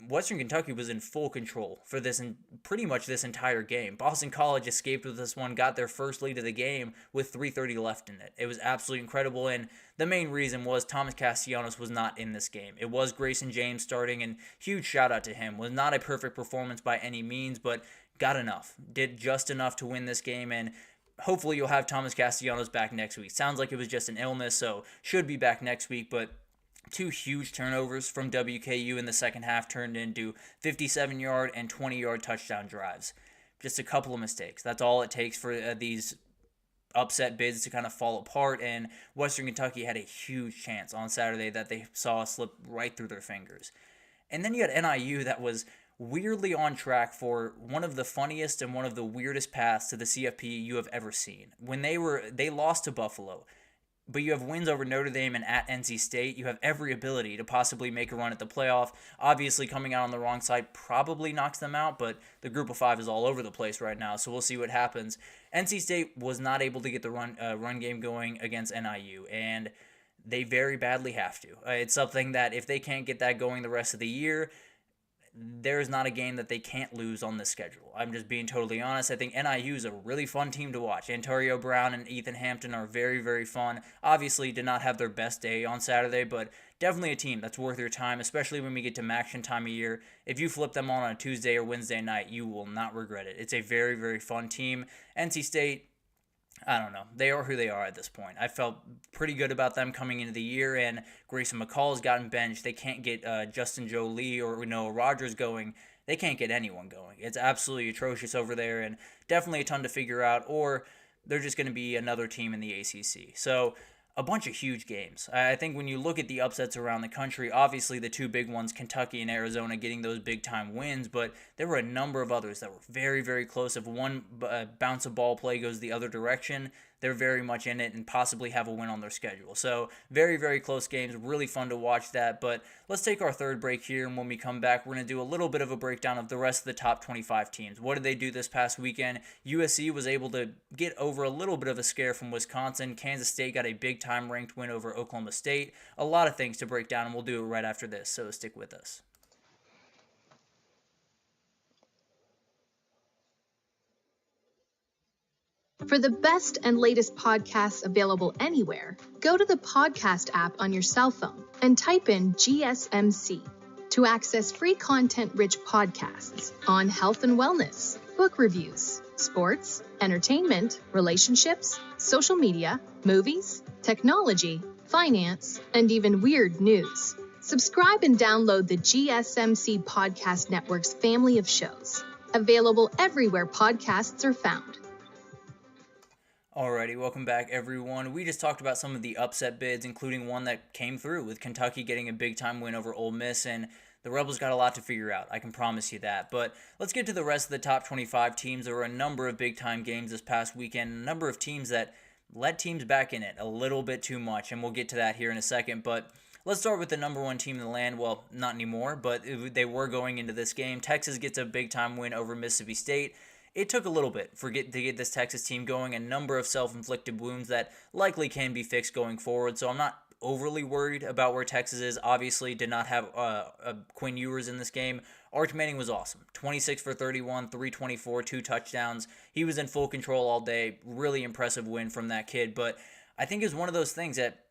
Western Kentucky was in full control for this and pretty much this entire game. Boston College escaped with this one, got their first lead of the game with 3:30 left in it. It was absolutely incredible, and the main reason was Thomas Castellanos was not in this game. It was Grayson James starting, and huge shout out to him. Was not a perfect performance by any means, but got enough. Did just enough to win this game, and hopefully you'll have Thomas Castellanos back next week. Sounds like it was just an illness, so should be back next week, but 2 huge turnovers from WKU in the second half turned into 57-yard and 20-yard touchdown drives. Just a couple of mistakes. That's all it takes for these upset bids to kind of fall apart, and Western Kentucky had a huge chance on Saturday that they saw slip right through their fingers. And then you had NIU that was weirdly on track for one of the funniest and one of the weirdest paths to the CFP you have ever seen. When they lost to Buffalo, but you have wins over Notre Dame and at NC State. You have every ability to possibly make a run at the playoff. Obviously, coming out on the wrong side probably knocks them out, but the group of 5 is all over the place right now, so we'll see what happens. NC State was not able to get the run game going against NIU, and they very badly have to. It's something that if they can't get that going the rest of the year, there's not a game that they can't lose on this schedule. I'm just being totally honest. I think NIU is a really fun team to watch. Antonio Brown and Ethan Hampton are very, very fun. Obviously did not have their best day on Saturday, but definitely a team that's worth your time, especially when we get to action time of year. If you flip them on a Tuesday or Wednesday night, you will not regret it. It's a very, very fun team. NC State, I don't know. They are who they are at this point. I felt pretty good about them coming into the year, and Grayson McCall has gotten benched. They can't get Justin Jolie or Noah Rogers going. They can't get anyone going. It's absolutely atrocious over there, and definitely a ton to figure out, or they're just going to be another team in the ACC. So a bunch of huge games. I think when you look at the upsets around the country, obviously the 2 big ones, Kentucky and Arizona, getting those big-time wins, but there were a number of others that were very, very close. If one bounce of ball play goes the other direction, they're very much in it and possibly have a win on their schedule. So very, very close games. Really fun to watch that. But let's take our third break here, and when we come back, we're going to do a little bit of a breakdown of the rest of the top 25 teams. What did they do this past weekend? USC was able to get over a little bit of a scare from Wisconsin. Kansas State got a big-time ranked win over Oklahoma State. A lot of things to break down, and we'll do it right after this, so stick with us. For the best and latest podcasts available anywhere, go to the podcast app on your cell phone and type in GSMC to access free content-rich podcasts on health and wellness, book reviews, sports, entertainment, relationships, social media, movies, technology, finance, and even weird news. Subscribe and download the GSMC Podcast Network's family of shows, available everywhere podcasts are found. Alrighty, welcome back everyone. We just talked about some of the upset bids, including one that came through with Kentucky getting a big-time win over Ole Miss, and the Rebels got a lot to figure out, I can promise you that. But let's get to the rest of the top 25 teams. There were a number of big-time games this past weekend, a number of teams that let teams back in it a little bit too much, and we'll get to that here in a second. But let's start with the number 1 team in the land. Well, not anymore, but they were going into this game. Texas gets a big-time win over Mississippi State. It took a little bit to get this Texas team going, a number of self-inflicted wounds that likely can be fixed going forward, so I'm not overly worried about where Texas is. Obviously did not have Quinn Ewers in this game. Arch Manning was awesome. 26 for 31, 324, 2 touchdowns. He was in full control all day. Really impressive win from that kid, but I think it's one of those things that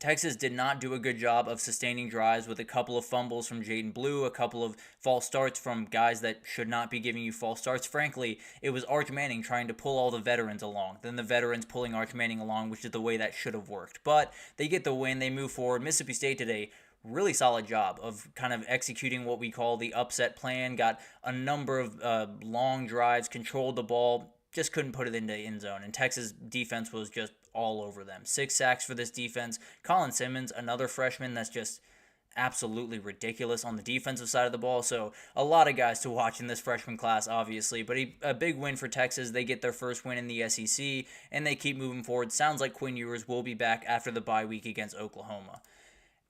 Texas did not do a good job of sustaining drives with a couple of fumbles from Jaden Blue, a couple of false starts from guys that should not be giving you false starts. Frankly, it was Arch Manning trying to pull all the veterans along, then the veterans pulling Arch Manning along, which is the way that should have worked. But they get the win, they move forward. Mississippi State today, really solid job of kind of executing what we call the upset plan, got a number of long drives, controlled the ball, just couldn't put it into the end zone. And Texas defense was just all over them. 6 sacks for this defense. Colin Simmons, another freshman that's just absolutely ridiculous on the defensive side of the ball. So a lot of guys to watch in this freshman class, obviously. But a big win for Texas. They get their first win in the SEC, and they keep moving forward. Sounds like Quinn Ewers will be back after the bye week against Oklahoma.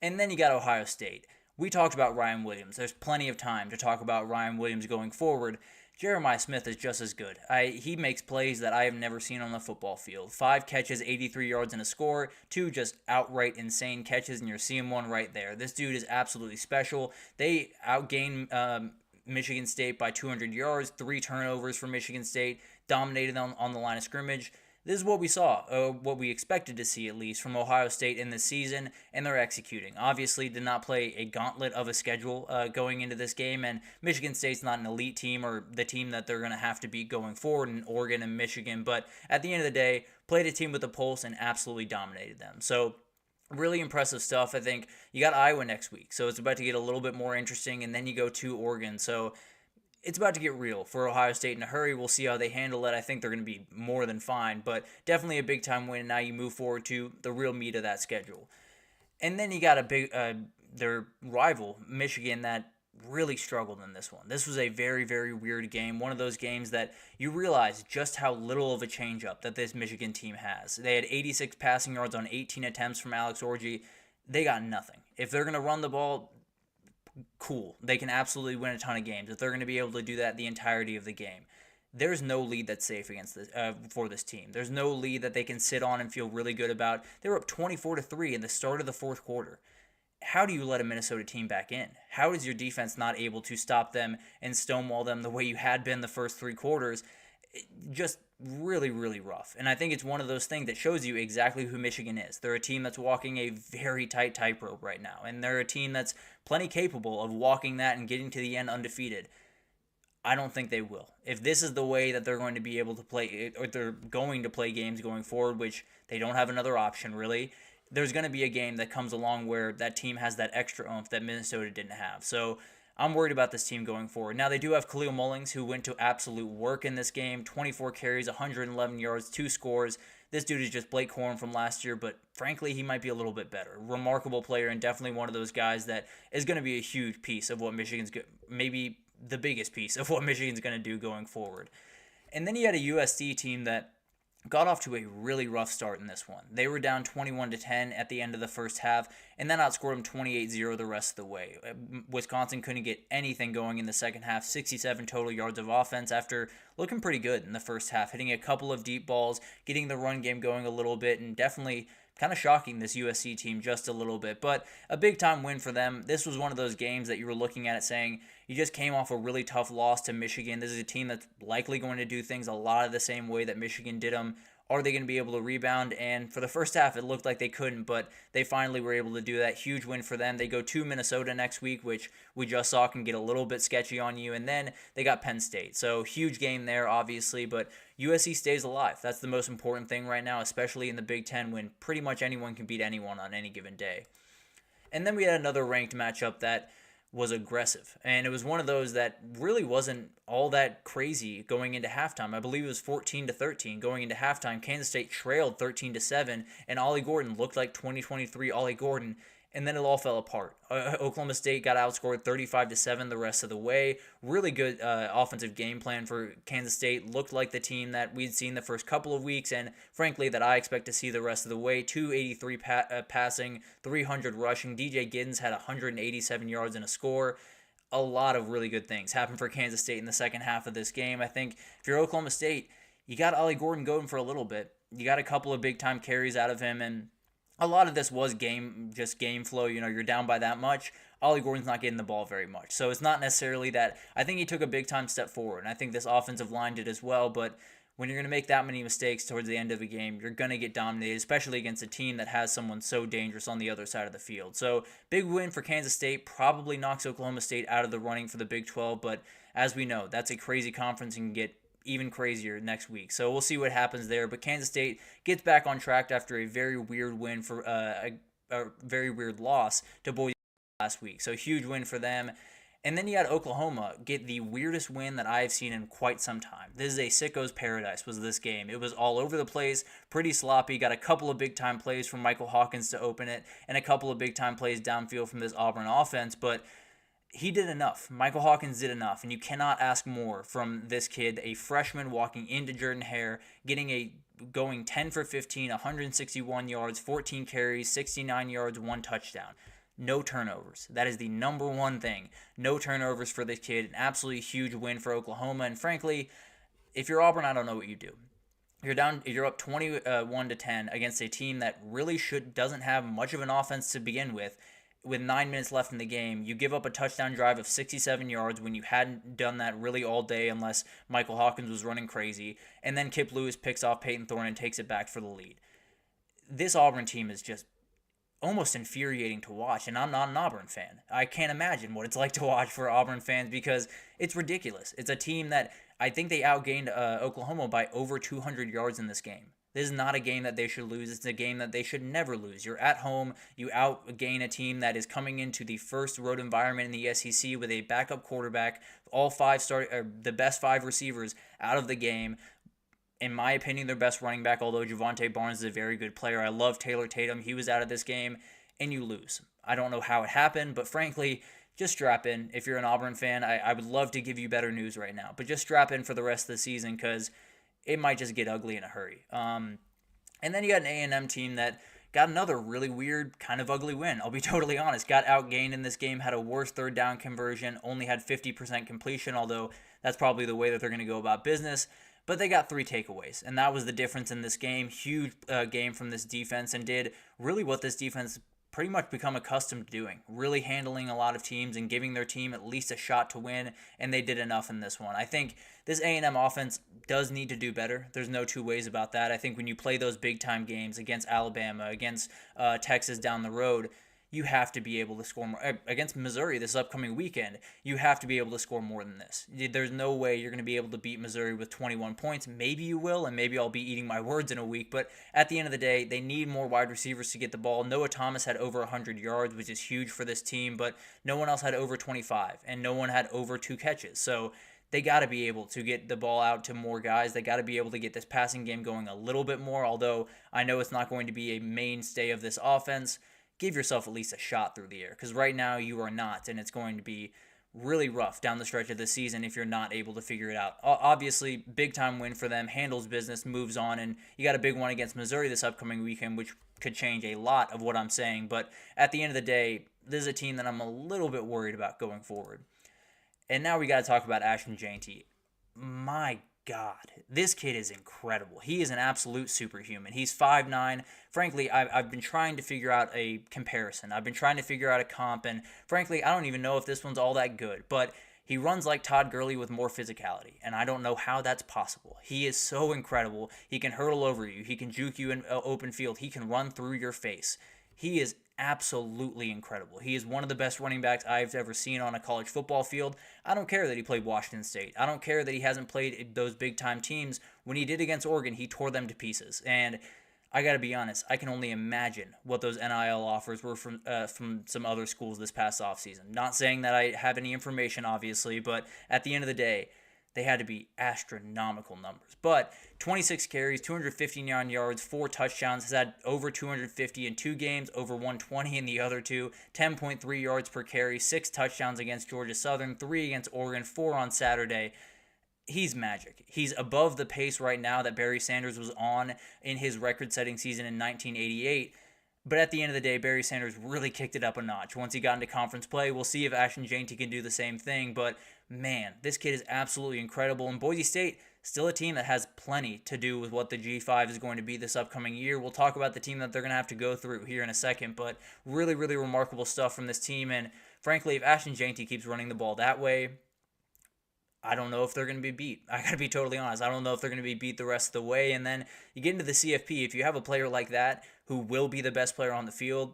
And then you got Ohio State. We talked about Ryan Williams. There's plenty of time to talk about Ryan Williams going forward. Jeremiah Smith is just as good. He makes plays that I have never seen on the football field. 5 catches, 83 yards, and a score. 2 just outright insane catches, and you're seeing one right there. This dude is absolutely special. They outgained Michigan State by 200 yards, 3 turnovers for Michigan State, dominated on the line of scrimmage. This is what we saw, what we expected to see at least from Ohio State in this season, and they're executing. Obviously, did not play a gauntlet of a schedule going into this game, and Michigan State's not an elite team or the team that they're going to have to beat going forward in Oregon and Michigan, but at the end of the day, played a team with a pulse and absolutely dominated them. So really impressive stuff. I think you got Iowa next week, so it's about to get a little bit more interesting, and then you go to Oregon. So it's about to get real for Ohio State in a hurry. We'll see how they handle it. I think they're going to be more than fine, but definitely a big-time win, and now you move forward to the real meat of that schedule. And then you got a big their rival, Michigan, that really struggled in this one. This was a very, very weird game, one of those games that you realize just how little of a change-up that this Michigan team has. They had 86 passing yards on 18 attempts from Alex Orji. They got nothing. If they're going to run the ball, cool. They can absolutely win a ton of games if they're going to be able to do that the entirety of the game. There's no lead that's safe against this for this team. There's no lead that they can sit on and feel really good about. They were up 24-3 in the start of the fourth quarter. How do you let a Minnesota team back in? How is your defense not able to stop them and stonewall them the way you had been the first 3 quarters? Just really, really rough. And I think it's one of those things that shows you exactly who Michigan is. They're a team that's walking a very tight tightrope right now, and they're a team that's plenty capable of walking that and getting to the end undefeated. I don't think they will. If this is the way that they're going to be able to play, or they're going to play games going forward, which they don't have another option really, there's going to be a game that comes along where that team has that extra oomph that Minnesota didn't have. So I'm worried about this team going forward. Now, they do have Khalil Mullings, who went to absolute work in this game. 24 carries, 111 yards, 2 scores. This dude is just Blake Corum from last year, but frankly, he might be a little bit better. Remarkable player, and definitely one of those guys that is going to be a huge piece of what Michigan's maybe the biggest piece of what Michigan's going to do going forward. And then you had a USC team that got off to a really rough start in this one. They were down 21-10 at the end of the first half, and then outscored them 28-0 the rest of the way. Wisconsin couldn't get anything going in the second half, 67 total yards of offense after looking pretty good in the first half, hitting a couple of deep balls, getting the run game going a little bit, and definitely kind of shocking this USC team just a little bit. But a big-time win for them. This was one of those games that you were looking at it saying, you just came off a really tough loss to Michigan. This is a team that's likely going to do things a lot of the same way that Michigan did them. Are they going to be able to rebound? And for the first half, it looked like they couldn't, but they finally were able to do that. Huge win for them. They go to Minnesota next week, which we just saw can get a little bit sketchy on you. And then they got Penn State. So huge game there, obviously, but USC stays alive. That's the most important thing right now, especially in the Big Ten when pretty much anyone can beat anyone on any given day. And then we had another ranked matchup that was aggressive, and it was one of those that really wasn't all that crazy going into halftime. I believe it was 14-13 going into halftime. Kansas State trailed 13-7, and Ollie Gordon looked like 2023 Ollie Gordon, and then it all fell apart. Oklahoma State got outscored 35-7 the rest of the way. Really good offensive game plan for Kansas State. Looked like the team that we'd seen the first couple of weeks, and frankly that I expect to see the rest of the way. 283 passing, 300 rushing. DJ Giddens had 187 yards and a score. A lot of really good things happened for Kansas State in the second half of this game. I think if you're Oklahoma State, you got Ollie Gordon going for a little bit. You got a couple of big-time carries out of him, and a lot of this was game flow. You know, you're down by that much. Ollie Gordon's not getting the ball very much. So it's not necessarily that. I think he took a big-time step forward, and I think this offensive line did as well. But When you're going to make that many mistakes towards the end of a game, you're going to get dominated, especially against a team that has someone so dangerous on the other side of the field. So, big win for Kansas State, probably knocks Oklahoma State out of the running for the Big 12, but as we know, that's a crazy conference and can get even crazier next week. So, we'll see what happens there, but Kansas State gets back on track after a very weird win for a very weird loss to Boise last week. So, huge win for them. And then you had Oklahoma get the weirdest win that I've seen in quite some time. This is a sicko's paradise, was this game. It was all over the place, pretty sloppy, got a couple of big-time plays from Michael Hawkins to open it, and a couple of big-time plays downfield from this Auburn offense, but he did enough. Michael Hawkins did enough, and you cannot ask more from this kid, a freshman walking into Jordan-Hare, going 10 for 15, 161 yards, 14 carries, 69 yards, 1 touchdown. No turnovers. That is the number one thing. No turnovers for this kid. An absolutely huge win for Oklahoma. And frankly, if you're Auburn, I don't know what you do. You're up 21-10 against a team that really doesn't have much of an offense to begin with. With 9 minutes left in the game, you give up a touchdown drive of 67 yards when you hadn't done that really all day unless Michael Hawkins was running crazy. And then Kip Lewis picks off Peyton Thorne and takes it back for the lead. This Auburn team is just almost infuriating to watch, and I'm not an Auburn fan. I can't imagine what it's like to watch for Auburn fans because it's ridiculous. It's a team that I think they outgained Oklahoma by over 200 yards in this game. This is not a game that they should lose. It's a game that they should never lose. You're at home. You outgain a team that is coming into the first road environment in the SEC with a backup quarterback, the best 5 receivers out of the game. In my opinion, their best running back, although Javonte Barnes is a very good player. I love Taylor Tatum. He was out of this game, and you lose. I don't know how it happened, but frankly, just strap in. If you're an Auburn fan, I would love to give you better news right now, but just strap in for the rest of the season because it might just get ugly in a hurry. And then you got an A&M team that got another really weird, kind of ugly win. I'll be totally honest. Got outgained in this game, had a worse third down conversion, only had 50% completion, although that's probably the way that they're going to go about business. But they got 3 takeaways, and that was the difference in this game. Huge game from this defense, and did really what this defense pretty much become accustomed to doing, really handling a lot of teams and giving their team at least a shot to win, and they did enough in this one. I think this A&M offense does need to do better. There's no two ways about that. I think when you play those big-time games against Alabama, against Texas down the road, you have to be able to score more. Against Missouri this upcoming weekend, you have to be able to score more than this. There's no way you're going to be able to beat Missouri with 21 points. Maybe you will, and maybe I'll be eating my words in a week, but at the end of the day, they need more wide receivers to get the ball. Noah Thomas had over 100 yards, which is huge for this team, but no one else had over 25, and no one had over 2 catches. So they got to be able to get the ball out to more guys. They got to be able to get this passing game going a little bit more, although I know it's not going to be a mainstay of this offense. Give yourself at least a shot through the air, because right now you are not, and it's going to be really rough down the stretch of the season if you're not able to figure it out. Obviously, big-time win for them, handles business, moves on, and you got a big one against Missouri this upcoming weekend, which could change a lot of what I'm saying, but at the end of the day, this is a team that I'm a little bit worried about going forward. And now we got to talk about Ashton Jeanty. My God, this kid is incredible. He is an absolute superhuman. He's 5'9". Frankly, I've been trying to figure out a comparison. I've been trying to figure out a comp, and frankly, I don't even know if this one's all that good, but he runs like Todd Gurley with more physicality, and I don't know how that's possible. He is so incredible. He can hurdle over you. He can juke you in open field. He can run through your face. He is absolutely incredible. He is one of the best running backs I've ever seen on a college football field. I don't care that he played Washington State. I don't care that he hasn't played those big-time teams. When he did against Oregon, he tore them to pieces. And I got to be honest, I can only imagine what those NIL offers were from some other schools this past offseason. Not saying that I have any information, obviously, but at the end of the day, they had to be astronomical numbers. But 26 carries, 259 yards, 4 touchdowns, has had over 250 in 2 games, over 120 in the other 2, 10.3 yards per carry, 6 touchdowns against Georgia Southern, 3 against Oregon, 4 on Saturday. He's magic. He's above the pace right now that Barry Sanders was on in his record-setting season in 1988. But at the end of the day, Barry Sanders really kicked it up a notch. Once he got into conference play, we'll see if Ashton Jeanty can do the same thing. But man, this kid is absolutely incredible. And Boise State, still a team that has plenty to do with what the G5 is going to be this upcoming year. We'll talk about the team that they're going to have to go through here in a second. But really, really remarkable stuff from this team. And frankly, if Ashton Jeanty keeps running the ball that way, I don't know if they're going to be beat. I got to be totally honest. I don't know if they're going to be beat the rest of the way. And then you get into the CFP. If you have a player like that who will be the best player on the field,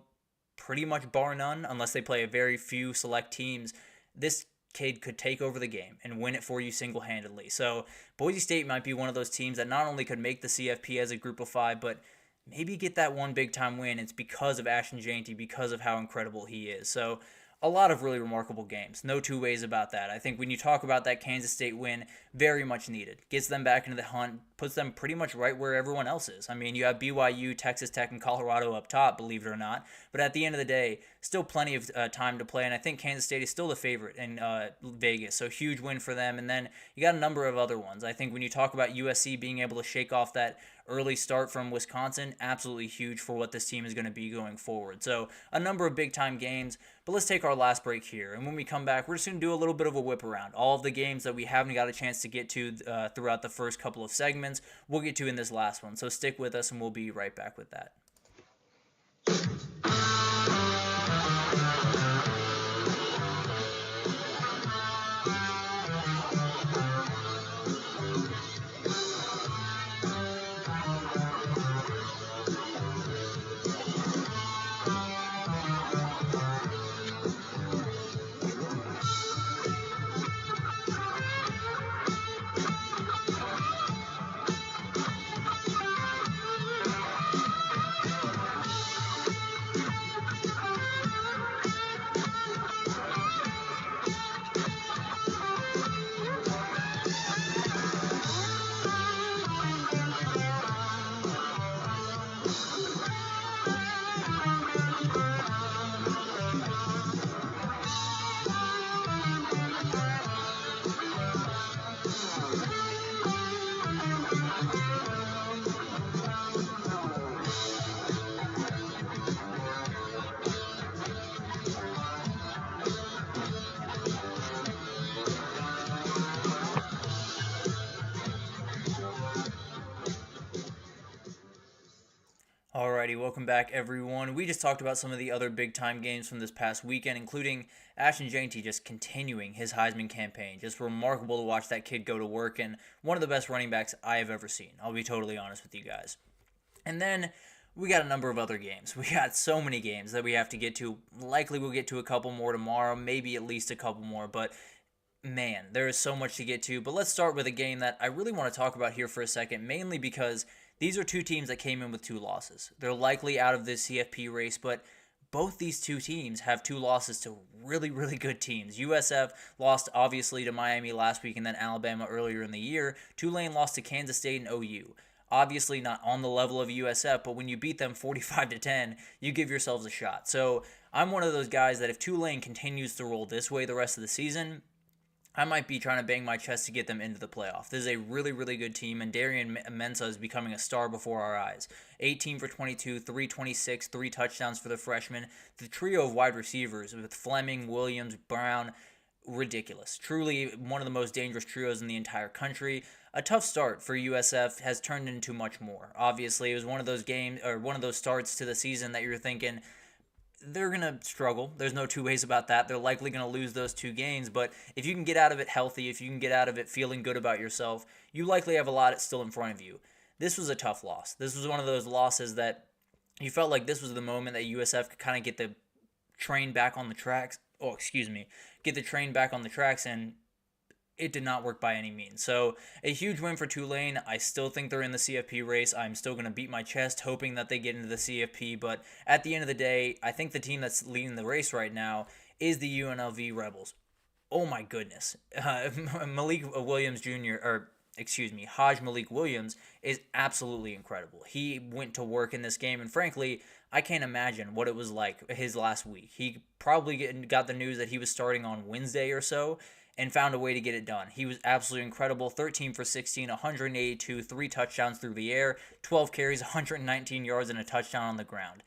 pretty much bar none, unless they play a very few select teams, this kid could take over the game and win it for you single-handedly. So Boise State might be one of those teams that not only could make the CFP as a group of 5, but maybe get that one big-time win. It's because of Ashton Jeanty, because of how incredible he is. So a lot of really remarkable games. No two ways about that. I think when you talk about that Kansas State win, very much needed. Gets them back into the hunt, puts them pretty much right where everyone else is. I mean, you have BYU, Texas Tech, and Colorado up top, believe it or not. But at the end of the day, still plenty of time to play, and I think Kansas State is still the favorite in Vegas. So huge win for them. And then you got a number of other ones. I think when you talk about USC being able to shake off that early start from Wisconsin, absolutely huge for what this team is going to be going forward. So a number of big-time games, but let's take our last break here. And when we come back, we're just going to do a little bit of a whip around. All of the games that we haven't got a chance to get to throughout the first couple of segments, we'll get to in this last one. So stick with us, and we'll be right back with that. Alrighty, welcome back everyone. We just talked about some of the other big-time games from this past weekend, including Ashton Jeanty just continuing his Heisman campaign. Just remarkable to watch that kid go to work, and one of the best running backs I have ever seen. I'll be totally honest with you guys. And then we got a number of other games. We got so many games that we have to get to. Likely we'll get to a couple more tomorrow, maybe at least a couple more, but man, there is so much to get to. But let's start with a game that I really want to talk about here for a second, mainly because these are two teams that came in with 2 losses. They're likely out of this CFP race, but both these two teams have 2 losses to really, really good teams. USF lost, obviously, to Miami last week and then Alabama earlier in the year. Tulane lost to Kansas State and OU. Obviously not on the level of USF, but when you beat them 45-10, you give yourselves a shot. So I'm one of those guys that if Tulane continues to roll this way the rest of the season, I might be trying to bang my chest to get them into the playoff. This is a really, really good team, and Darian Mensah is becoming a star before our eyes. 18 for 22, 326, 3 touchdowns for the freshman. The trio of wide receivers with Fleming, Williams, Brown, ridiculous. Truly one of the most dangerous trios in the entire country. A tough start for USF has turned into much more. Obviously, it was one of those games, or one of those starts to the season that you're thinking, they're going to struggle. There's no two ways about that. They're likely going to lose those 2 games, but if you can get out of it healthy, if you can get out of it feeling good about yourself, you likely have a lot still in front of you. This was a tough loss. This was one of those losses that you felt like this was the moment that USF could kind of get the train back on the tracks. Get the train back on the tracks, and it did not work by any means. So a huge win for Tulane. I still think they're in the CFP race. I'm still going to beat my chest hoping that they get into the CFP. But at the end of the day, I think the team that's leading the race right now is the UNLV Rebels. Oh my goodness. Haj Malik Williams is absolutely incredible. He went to work in this game, and frankly, I can't imagine what it was like his last week. He probably got the news that he was starting on Wednesday or so, and found a way to get it done. He was absolutely incredible. 13 for 16, 182, 3 touchdowns through the air, 12 carries, 119 yards, and a touchdown on the ground.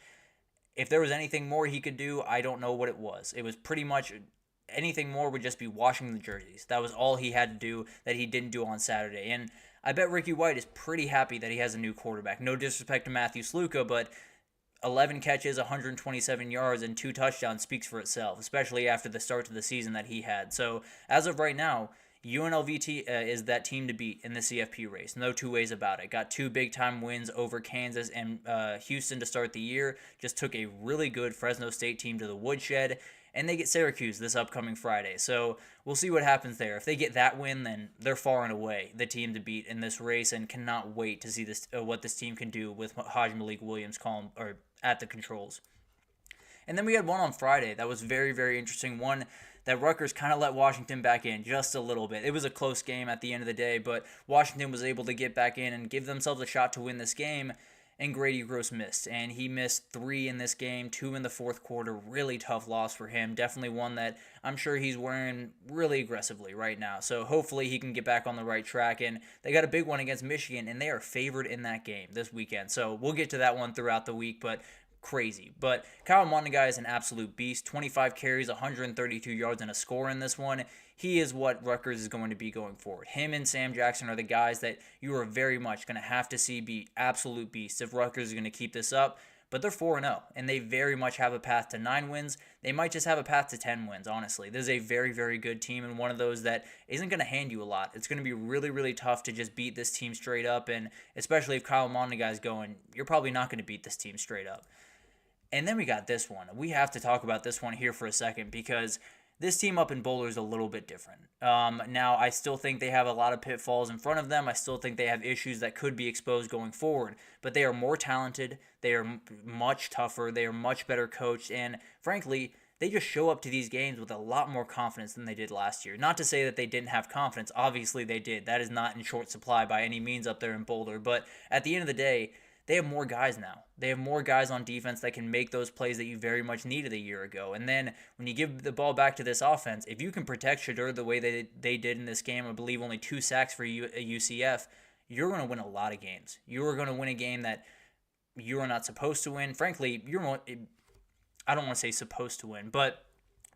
If there was anything more he could do, I don't know what it was. It was pretty much anything more would just be washing the jerseys. That was all he had to do that he didn't do on Saturday. And I bet Ricky White is pretty happy that he has a new quarterback. No disrespect to Matthew Sluka, but 11 catches, 127 yards, and 2 touchdowns speaks for itself, especially after the start to the season that he had. So, as of right now, UNLV is that team to beat in the CFP race. No two ways about it. Got 2 big-time wins over Kansas and Houston to start the year. Just took a really good Fresno State team to the woodshed. And they get Syracuse this upcoming Friday. So we'll see what happens there. If they get that win, then they're far and away the team to beat in this race, and cannot wait to see this what this team can do with Haj Malik Williams at the controls. And then we had one on Friday that was very, very interesting. One that Rutgers kind of let Washington back in just a little bit. It was a close game at the end of the day, but Washington was able to get back in and give themselves a shot to win this game. And Grady Gross missed, and he missed 3 in this game, 2 in the fourth quarter. Really tough loss for him. Definitely one that I'm sure he's wearing really aggressively right now. So hopefully he can get back on the right track. And they got a big one against Michigan, and they are favored in that game this weekend. So we'll get to that one throughout the week, but crazy. But Kyle Mondegai is an absolute beast. 25 carries, 132 yards, and a score in this one. He is what Rutgers is going to be going forward. Him and Sam Jackson are the guys that you are very much going to have to see be absolute beasts if Rutgers is going to keep this up. But they're 4-0, and they very much have a path to 9 wins. They might just have a path to 10 wins, honestly. This is a very, very good team, and one of those that isn't going to hand you a lot. It's going to be really, really tough to just beat this team straight up, and especially if Kyle Mondegai is going, you're probably not going to beat this team straight up. And then we got this one. We have to talk about this one here for a second, because this team up in Boulder is a little bit different. Now, I still think they have a lot of pitfalls in front of them. I still think they have issues that could be exposed going forward. But they are more talented. They are much tougher. They are much better coached. And frankly, they just show up to these games with a lot more confidence than they did last year. Not to say that they didn't have confidence. Obviously, they did. That is not in short supply by any means up there in Boulder. But at the end of the day, they have more guys now. They have more guys on defense that can make those plays that you very much needed a year ago. And then when you give the ball back to this offense, if you can protect Shedeur the way they did in this game, I believe only 2 sacks for UCF, you're going to win a lot of games. You are going to win a game that you are not supposed to win. Frankly, I don't want to say supposed to win, but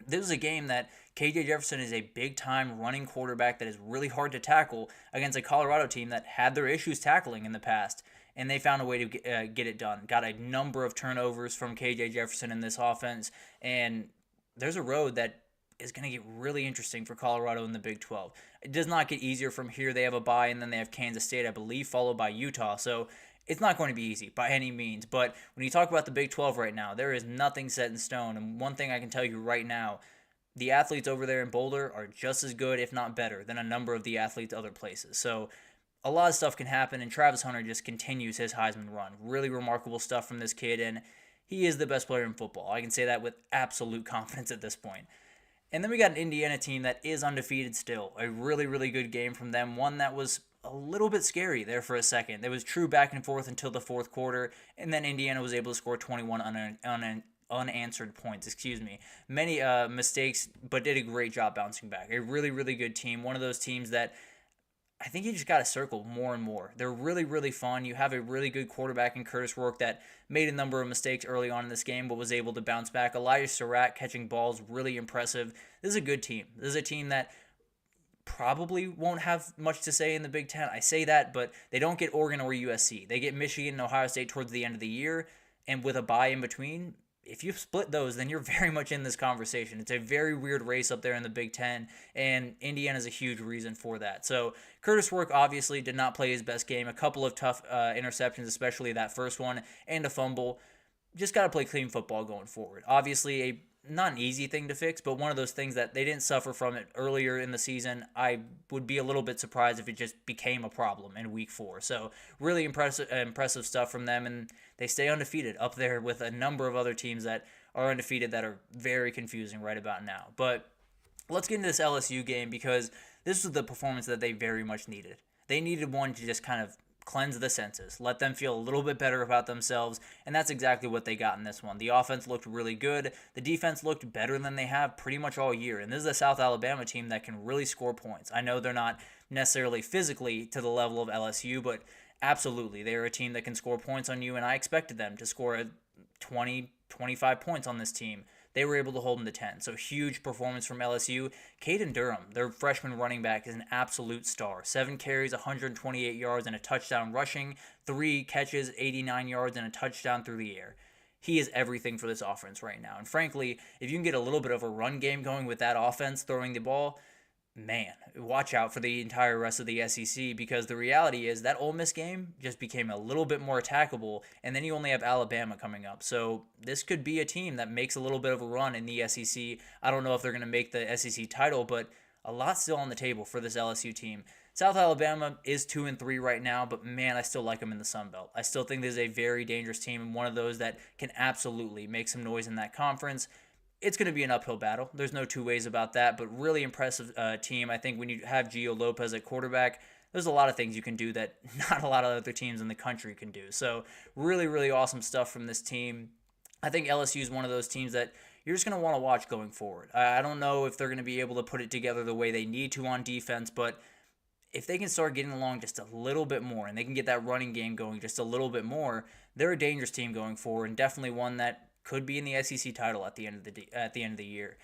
this is a game that KJ Jefferson is a big-time running quarterback that is really hard to tackle against a Colorado team that had their issues tackling in the past. And they found a way to get it done. Got a number of turnovers from KJ Jefferson in this offense. And there's a road that is going to get really interesting for Colorado in the Big 12. It does not get easier from here. They have a bye, and then they have Kansas State, I believe, followed by Utah. So it's not going to be easy by any means. But when you talk about the Big 12 right now, there is nothing set in stone. And one thing I can tell you right now, the athletes over there in Boulder are just as good, if not better, than a number of the athletes other places. So a lot of stuff can happen, and Travis Hunter just continues his Heisman run. Really remarkable stuff from this kid, and he is the best player in football. I can say that with absolute confidence at this point. And then we got an Indiana team that is undefeated still. A really, really good game from them. One that was a little bit scary there for a second. There was true back and forth until the fourth quarter, and then Indiana was able to score 21 unanswered points. Many mistakes, but did a great job bouncing back. A really, really good team. One of those teams that I think you just got to circle more and more. They're really, really fun. You have a really good quarterback in Curtis Rourke that made a number of mistakes early on in this game, but was able to bounce back. Elijah Surratt catching balls, really impressive. This is a good team. This is a team that probably won't have much to say in the Big Ten. I say that, but they don't get Oregon or USC. They get Michigan and Ohio State towards the end of the year, and with a bye in between, if you split those, then you're very much in this conversation. It's a very weird race up there in the Big Ten, and Indiana's a huge reason for that. So Curtis Rourke obviously did not play his best game. A couple of tough interceptions, especially that first one, and a fumble. Just got to play clean football going forward. Obviously, not an easy thing to fix, but one of those things that they didn't suffer from it earlier in the season. I would be a little bit surprised if it just became a problem in week 4. So really impressive stuff from them, and they stay undefeated up there with a number of other teams that are undefeated that are very confusing right about now. But let's get into this LSU game, because this was the performance that they very much needed. They needed one to just kind of cleanse the senses, let them feel a little bit better about themselves, and that's exactly what they got in this one. The offense looked really good. The defense looked better than they have pretty much all year, and this is a South Alabama team that can really score points. I know they're not necessarily physically to the level of LSU, but absolutely, they're a team that can score points on you, and I expected them to score 20, 25 points on this team. They were able to hold them to 10. So huge performance from LSU. Caden Durham, their freshman running back, is an absolute star. 7 carries, 128 yards, and a touchdown rushing. 3 catches, 89 yards, and a touchdown through the air. He is everything for this offense right now. And frankly, if you can get a little bit of a run game going with that offense throwing the ball, man, watch out for the entire rest of the SEC, because the reality is that Ole Miss game just became a little bit more attackable, and then you only have Alabama coming up. So this could be a team that makes a little bit of a run in the SEC. I don't know if they're going to make the SEC title, but a lot still on the table for this LSU team. South Alabama is 2-3 right now, but man, I still like them in the Sun Belt. I still think this is a very dangerous team and one of those that can absolutely make some noise in that conference. It's going to be an uphill battle. There's no two ways about that, but really impressive team. I think when you have Gio Lopez at quarterback, there's a lot of things you can do that not a lot of other teams in the country can do. So really, really awesome stuff from this team. I think LSU is one of those teams that you're just going to want to watch going forward. I don't know if they're going to be able to put it together the way they need to on defense, but if they can start getting along just a little bit more and they can get that running game going just a little bit more, they're a dangerous team going forward, and definitely one that could be in the SEC title at the end of the year.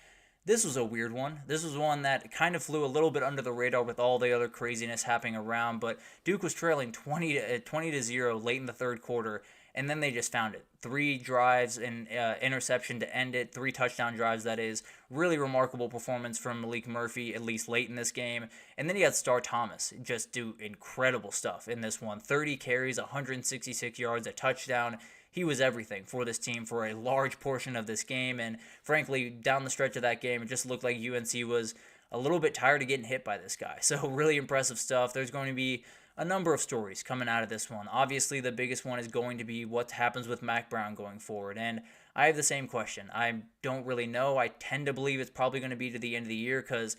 This was a weird one. This was one that kind of flew a little bit under the radar with all the other craziness happening around, but Duke was trailing 20-0 late in the third quarter, and then they just found it. 3 drives and interception to end it, 3 touchdown drives, that is. Really remarkable performance from Malik Murphy, at least late in this game. And then you had Star Thomas just do incredible stuff in this one. 30 carries, 166 yards, a touchdown. He was everything for this team for a large portion of this game, and frankly, down the stretch of that game, it just looked like UNC was a little bit tired of getting hit by this guy. So really impressive stuff. There's going to be a number of stories coming out of this one. Obviously, the biggest one is going to be what happens with Mack Brown going forward, and I have the same question. I don't really know. I tend to believe it's probably going to be to the end of the year because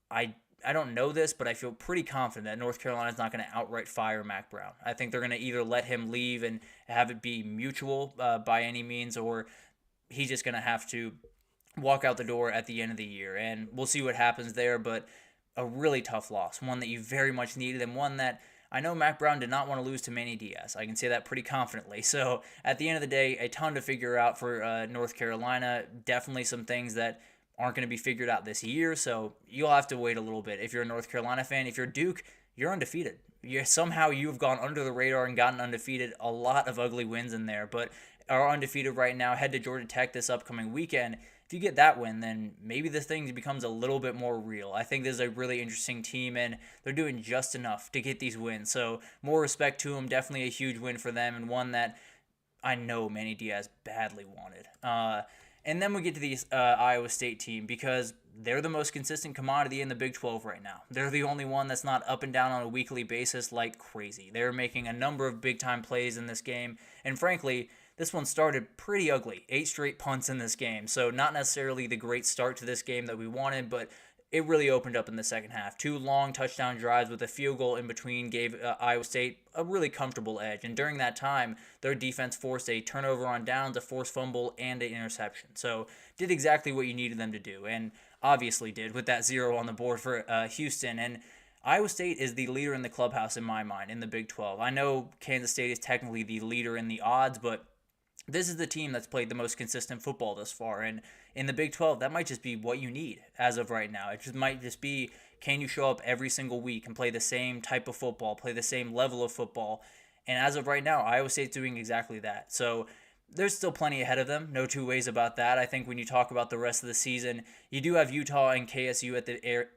I don't know this, but I feel pretty confident that North Carolina's not going to outright fire Mack Brown. I think they're going to either let him leave and have it be mutual by any means, or he's just going to have to walk out the door at the end of the year. And we'll see what happens there, but a really tough loss, one that you very much needed, and one that I know Mack Brown did not want to lose to Manny Diaz. I can say that pretty confidently. So at the end of the day, a ton to figure out for North Carolina. Definitely some things that aren't going to be figured out this year, so you'll have to wait a little bit. If you're a North Carolina fan, if you're Duke, you're undefeated. Somehow you've gone under the radar and gotten undefeated. A lot of ugly wins in there, but are undefeated right now. Head to Georgia Tech this upcoming weekend. If you get that win, then maybe this thing becomes a little bit more real. I think this is a really interesting team, and they're doing just enough to get these wins. So more respect to them. Definitely a huge win for them, and one that I know Manny Diaz badly wanted. And then we get to the Iowa State team because they're the most consistent commodity in the Big 12 right now. They're the only one that's not up and down on a weekly basis like crazy. They're making a number of big-time plays in this game. And frankly, this one started pretty ugly. 8 straight punts in this game. So not necessarily the great start to this game that we wanted, but it really opened up in the second half. 2 long touchdown drives with a field goal in between gave Iowa State a really comfortable edge. And during that time, their defense forced a turnover on downs, a forced fumble, and an interception. So did exactly what you needed them to do, and obviously did with that 0 on the board for Houston. And Iowa State is the leader in the clubhouse in my mind in the Big 12. I know Kansas State is technically the leader in the odds, but this is the team that's played the most consistent football thus far, and in the Big 12, that might just be what you need as of right now. It just might just be, can you show up every single week and play the same type of football, play the same level of football? And as of right now, Iowa State's doing exactly that. So there's still plenty ahead of them, no two ways about that. I think when you talk about the rest of the season, you do have Utah and KSU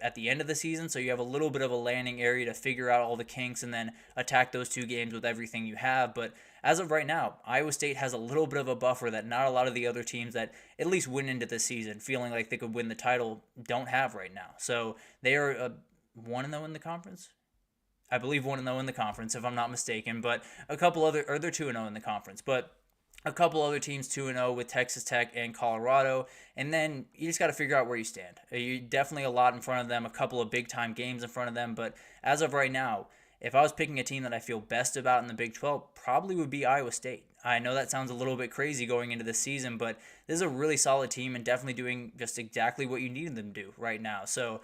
at the end of the season, so you have a little bit of a landing area to figure out all the kinks and then attack those 2 games with everything you have. But as of right now, Iowa State has a little bit of a buffer that not a lot of the other teams that at least went into this season feeling like they could win the title don't have right now. So they are 1-0 in the conference. I believe 1-0 in the conference, if I'm not mistaken. But a couple other, or they're 2-0 in the conference. But a couple other teams 2-0 with Texas Tech and Colorado, and then you just got to figure out where you stand. You definitely a lot in front of them, a couple of big-time games in front of them, but as of right now, if I was picking a team that I feel best about in the Big 12, probably would be Iowa State. I know that sounds a little bit crazy going into this season, but this is a really solid team and definitely doing just exactly what you needed them to do right now. So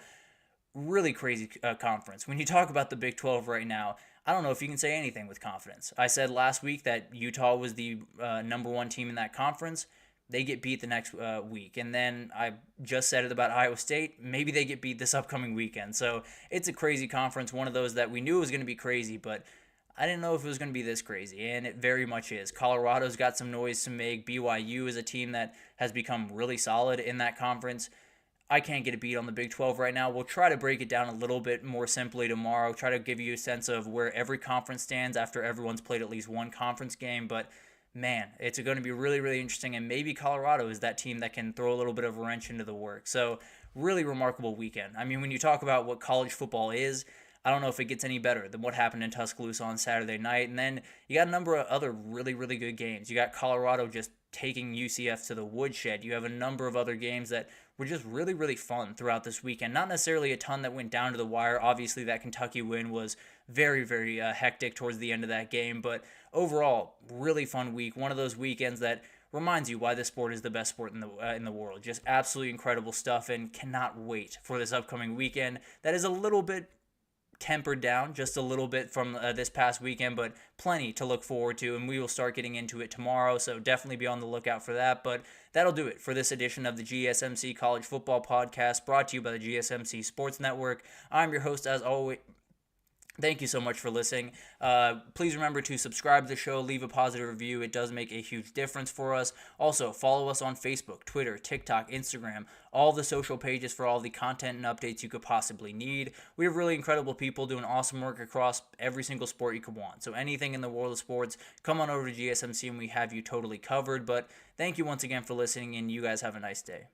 really crazy conference. When you talk about the Big 12 right now, I don't know if you can say anything with confidence. I said last week that Utah was the number 1 team in that conference. They get beat the next week. And then I just said it about Iowa State. Maybe they get beat this upcoming weekend. So it's a crazy conference, one of those that we knew was going to be crazy, but I didn't know if it was going to be this crazy, and it very much is. Colorado's got some noise to make. BYU is a team that has become really solid in that conference. I can't get a beat on the Big 12 right now. We'll try to break it down a little bit more simply tomorrow, try to give you a sense of where every conference stands after everyone's played at least one conference game. But man, it's going to be really, really interesting. And maybe Colorado is that team that can throw a little bit of a wrench into the work. So really remarkable weekend. I mean, when you talk about what college football is, I don't know if it gets any better than what happened in Tuscaloosa on Saturday night. And then you got a number of other really, really good games. You got Colorado just taking UCF to the woodshed. You have a number of other games that were just really, really fun throughout this weekend. Not necessarily a ton that went down to the wire. Obviously, that Kentucky win was very, very hectic towards the end of that game. But overall, really fun week. One of those weekends that reminds you why this sport is the best sport in the world. Just absolutely incredible stuff, and cannot wait for this upcoming weekend. That is a little bit tempered down just a little bit from this past weekend, but plenty to look forward to, and we will start getting into it tomorrow, so definitely be on the lookout for that. But that'll do it for this edition of the GSMC College Football Podcast, brought to you by the GSMC Sports Network. I'm your host, as always. Thank you so much for listening. Please remember to subscribe to the show, leave a positive review. It does make a huge difference for us. Also, follow us on Facebook, Twitter, TikTok, Instagram, all the social pages for all the content and updates you could possibly need. We have really incredible people doing awesome work across every single sport you could want. So anything in the world of sports, come on over to GSMC and we have you totally covered. But thank you once again for listening, and you guys have a nice day.